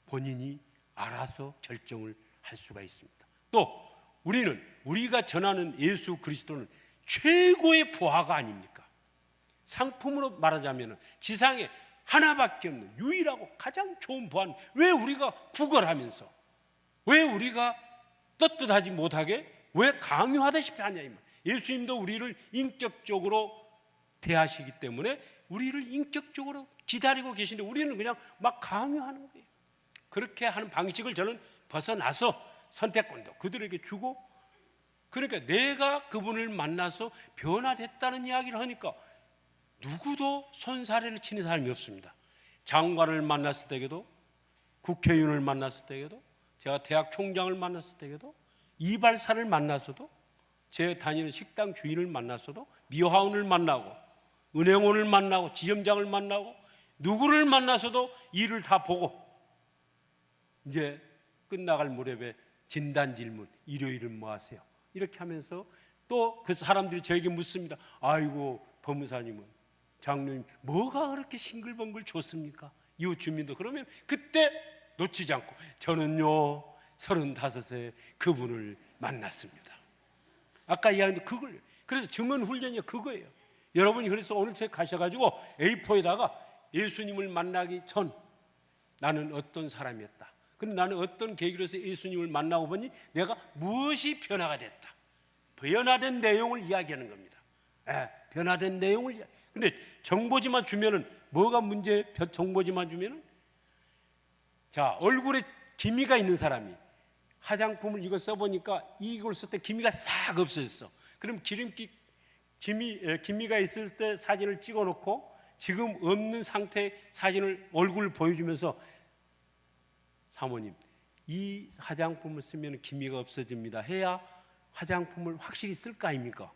본인이 알아서 결정을 할 수가 있습니다. 또 우리가 전하는 예수 그리스도는 최고의 보화가 아닙니까? 상품으로 말하자면 지상에 하나밖에 없는 유일하고 가장 좋은 보화는 왜 우리가 구걸하면서 왜 우리가 떳떳하지 못하게 왜 강요하다시피 하냐 이 말. 예수님도 우리를 인격적으로 대하시기 때문에 우리를 인격적으로 기다리고 계신데 우리는 그냥 막 강요하는 거예요. 그렇게 하는 방식을 저는 벗어나서 선택권도 그들에게 주고, 그러니까 내가 그분을 만나서 변화됐다는 이야기를 하니까 누구도 손사래를 치는 사람이 없습니다. 장관을 만났을 때에도, 국회의원을 만났을 때에도, 제가 대학 총장을 만났을 때에도, 이발사를 만나서도, 제 다니는 식당 주인을 만나서도, 미화원을 만나고 은행원을 만나고 지점장을 만나고 누구를 만나서도 일을 다 보고 이제 끝나갈 무렵에 진단 질문, 일요일은 뭐 하세요? 이렇게 하면서 또 그 사람들이 저에게 묻습니다. 아이고 법무사님은, 장로님 뭐가 그렇게 싱글벙글 좋습니까? 이웃 주민도. 그러면 그때 놓치지 않고 저는요 35세 그분을 만났습니다. 아까 이야기한 그걸, 그래서 증언 훈련이 그거예요. 여러분이 그래서 오늘 책 가셔가지고 A4에다가 예수님을 만나기 전 나는 어떤 사람이었다. 근데 나는 어떤 계기로 해서 예수님을 만나고 보니 내가 무엇이 변화가 됐다. 변화된 내용을 이야기하는 겁니다. 변화된 내용을. 근데 정보지만 주면은 뭐가 문제? 정보지만 주면은, 자, 얼굴에 기미가 있는 사람이 화장품을 이거 써보니까 이걸 쓸 때 기미가 싹 없어졌어. 그럼 기미가 있을 때 사진을 찍어놓고 지금 없는 상태의 사진을 얼굴을 보여주면서 사모님 이 화장품을 쓰면 기미가 없어집니다 해야 화장품을 확실히 쓸 거 아닙니까?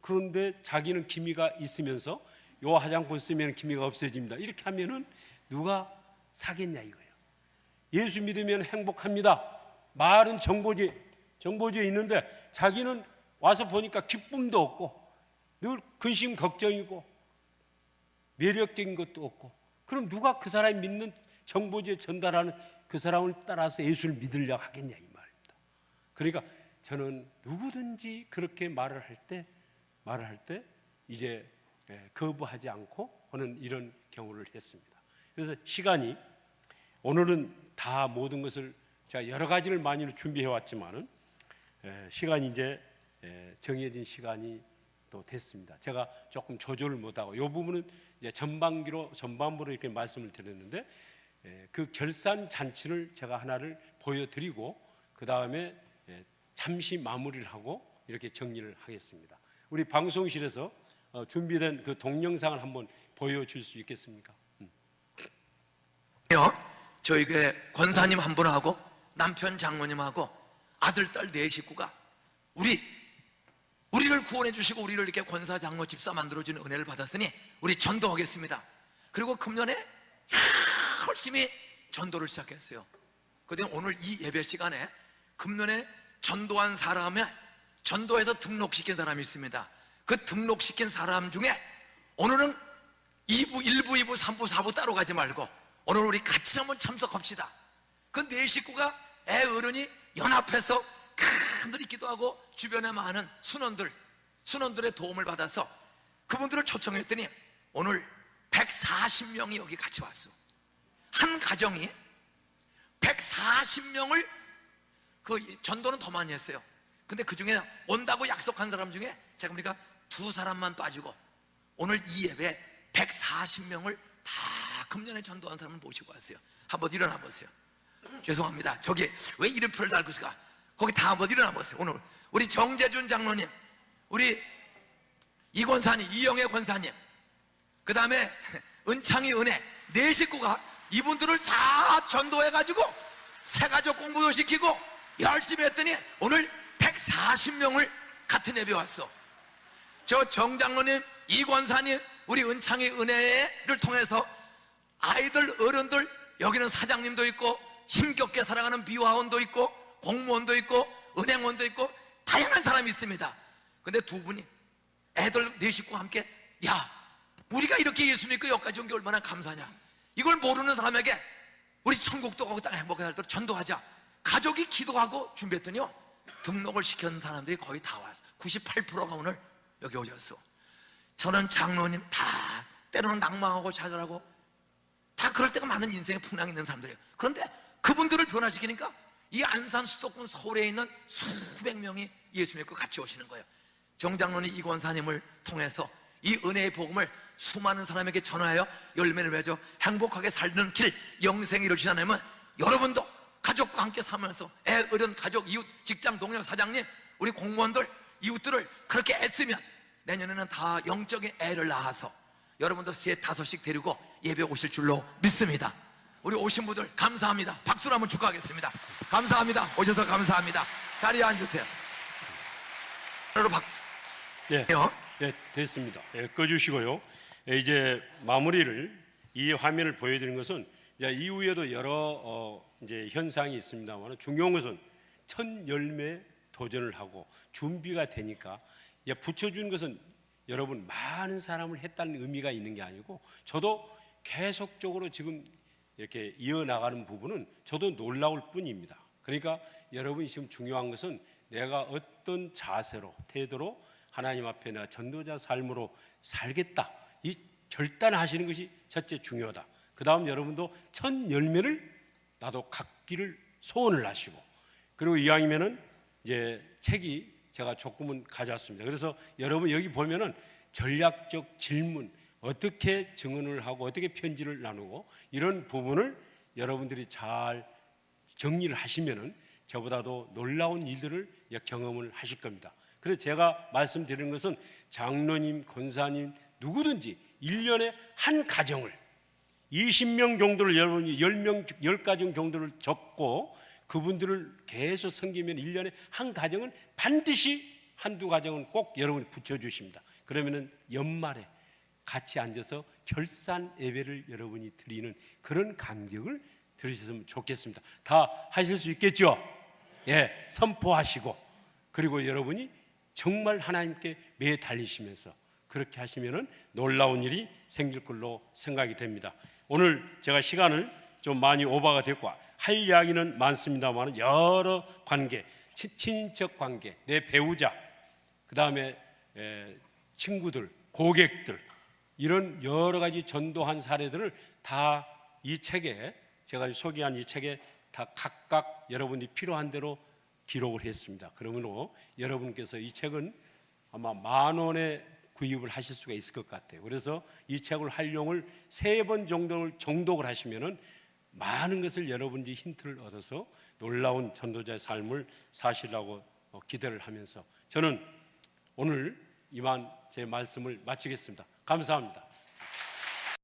그런데 자기는 기미가 있으면서 이 화장품 쓰면 기미가 없어집니다 이렇게 하면은 누가 사겠냐 이거예요. 예수 믿으면 행복합니다. 말은 정보지에 있는데 자기는 와서 보니까 기쁨도 없고 늘 근심 걱정이고 매력적인 것도 없고, 그럼 누가 그 사람이 믿는 정보지에 전달하는 그 사람을 따라서 예수를 믿으려고 하겠냐 이 말입니다. 그러니까 저는 누구든지 그렇게 말을 할 때 이제 거부하지 않고 하는 이런 경우를 했습니다. 그래서 시간이, 오늘은 다 모든 것을 제가 여러 가지를 많이 준비해 왔지만은 시간이 이제 정해진 시간이 또 됐습니다. 제가 조금 조절을 못하고 이 부분은 이제 전반부로 이렇게 말씀을 드렸는데 그 결산 잔치를 제가 하나를 보여드리고 그 다음에 잠시 마무리를 하고 이렇게 정리를 하겠습니다. 우리 방송실에서 준비된 그 동영상을 한번 보여줄 수 있겠습니까? 저희 교회 권사님 한 분하고 남편 장모님하고 아들 딸 4식구가 우리를 구원해 주시고 우리를 이렇게 권사 장모 집사 만들어주는 은혜를 받았으니 우리 전도하겠습니다. 그리고 금년에 열심히 전도를 시작했어요. 그런데 오늘 이 예배 시간에 금년에 전도한 사람에 전도해서 등록시킨 사람이 있습니다. 그 등록시킨 사람 중에 오늘은 2부, 1부, 2부, 3부, 4부 따로 가지 말고 오늘 우리 같이 한번 참석합시다. 그 네 식구가 애 어른이 연합해서 간절히 기도하고 주변에 많은 순원들의 도움을 받아서 그분들을 초청했더니 오늘 140명이 여기 같이 왔어. 한 가정이 140명을 그 전도는 더 많이 했어요. 근데 그 중에 온다고 약속한 사람 중에 제가 보니까 2사람만 빠지고 오늘 이 예배 140명을 다 금년에 전도한 사람을 모시고 왔어요. 한번 일어나 보세요. 죄송합니다. 저기 왜 이름표를 달고 있을까? 거기 다 한번 일어나 보세요. 오늘 우리 정재준 장로님, 우리 이권사님, 이영애 권사님, 그 다음에 은창이 은혜, 네 식구가 이분들을 다 전도해가지고 새가족 공부도 시키고 열심히 했더니 오늘 140명을 같은 예배 왔어. 저 정장로님, 이권사님, 우리 은창이 은혜를 통해서 아이들, 어른들, 여기는 사장님도 있고 힘겹게 살아가는 미화원도 있고 공무원도 있고 은행원도 있고 다양한 사람이 있습니다. 근데 두 분이 애들 네 식구와 함께, 야, 우리가 이렇게 예수 믿고 여기까지 온 게 얼마나 감사냐. 이걸 모르는 사람에게 우리 천국도 가고 땅에 행복하게 살도록 전도하자. 가족이 기도하고 준비했더니요, 등록을 시킨 사람들이 거의 다 왔어. 98%가 오늘 여기 올렸어. 저는 장로님 다 때로는 낭망하고 좌절하고 다 그럴 때가 많은 인생에 풍랑이 있는 사람들이에요. 그런데 그분들을 변화시키니까 이 안산 수도권 서울에 있는 수백 명이 예수 믿고 같이 오시는 거예요. 정장로님, 이권사님을 통해서 이 은혜의 복음을 수많은 사람에게 전하여 열매를 맺어 행복하게 살는 길, 영생을 이루시려면 여러분도 가족과 함께 살면서 애, 어른, 가족, 이웃, 직장, 동료, 사장님, 우리 공무원들, 이웃들을 그렇게 애쓰면 내년에는 다 영적인 애를 낳아서 여러분도 3, 5씩 데리고 예배 오실 줄로 믿습니다. 우리 오신 분들 감사합니다. 박수로 한번 축하하겠습니다. 감사합니다. 오셔서 감사합니다. 자리에 앉으세요. 네, 네, 됐습니다. 네, 꺼주시고요. 이제 마무리를, 이 화면을 보여드리는 것은 이제 이후에도 여러 이제 현상이 있습니다만 중요한 것은 첫 열매 도전을 하고 준비가 되니까 붙여준 것은 여러분 많은 사람을 했다는 의미가 있는 게 아니고, 저도 계속적으로 지금 이렇게 이어나가는 부분은 저도 놀라울 뿐입니다. 그러니까 여러분이 지금 중요한 것은 내가 어떤 자세로, 태도로 하나님 앞에 내가 전도자 삶으로 살겠다, 이 결단하시는 것이 첫째 중요하다. 그 다음 여러분도 첫 열매를 나도 갖기를 소원을 하시고, 그리고 이왕이면은 이제 책이 제가 조금은 가져왔습니다. 그래서 여러분 여기 보면은 전략적 질문, 어떻게 증언을 하고 어떻게 편지를 나누고 이런 부분을 여러분들이 잘 정리를 하시면은 저보다도 놀라운 일들을 경험을 하실 겁니다. 그래서 제가 말씀드리는 것은 장로님, 권사님 누구든지 1년에 한 가정을 20명 정도를 여러분이 10가정 정도를 접고 그분들을 계속 섬기면 1년에 한 가정은 반드시 한두 가정은 꼭 여러분이 붙여주십니다. 그러면은 연말에 같이 앉아서 결산 예배를 여러분이 드리는 그런 감격을 들으셨으면 좋겠습니다. 다 하실 수 있겠죠? 예, 선포하시고, 그리고 여러분이 정말 하나님께 매 달리시면서 그렇게 하시면은 놀라운 일이 생길 걸로 생각이 됩니다. 오늘 제가 시간을 좀 많이 오버가 됐고 할 이야기는 많습니다만 여러 관계, 친인척 관계, 내 배우자, 그 다음에 친구들, 고객들, 이런 여러 가지 전도한 사례들을 다 이 책에, 제가 소개한 이 책에 다 각각 여러분이 필요한 대로 기록을 했습니다. 그러므로 여러분께서 이 책은 아마 10,000원에 구입을 하실 수가 있을 것 같아요. 그래서 이 책을 활용을 3번 정도를 정독을 하시면은 많은 것을 여러분들이 힌트를 얻어서 놀라운 전도자의 삶을 사시라고 기대를 하면서 저는 오늘 이만 제 말씀을 마치겠습니다. 감사합니다.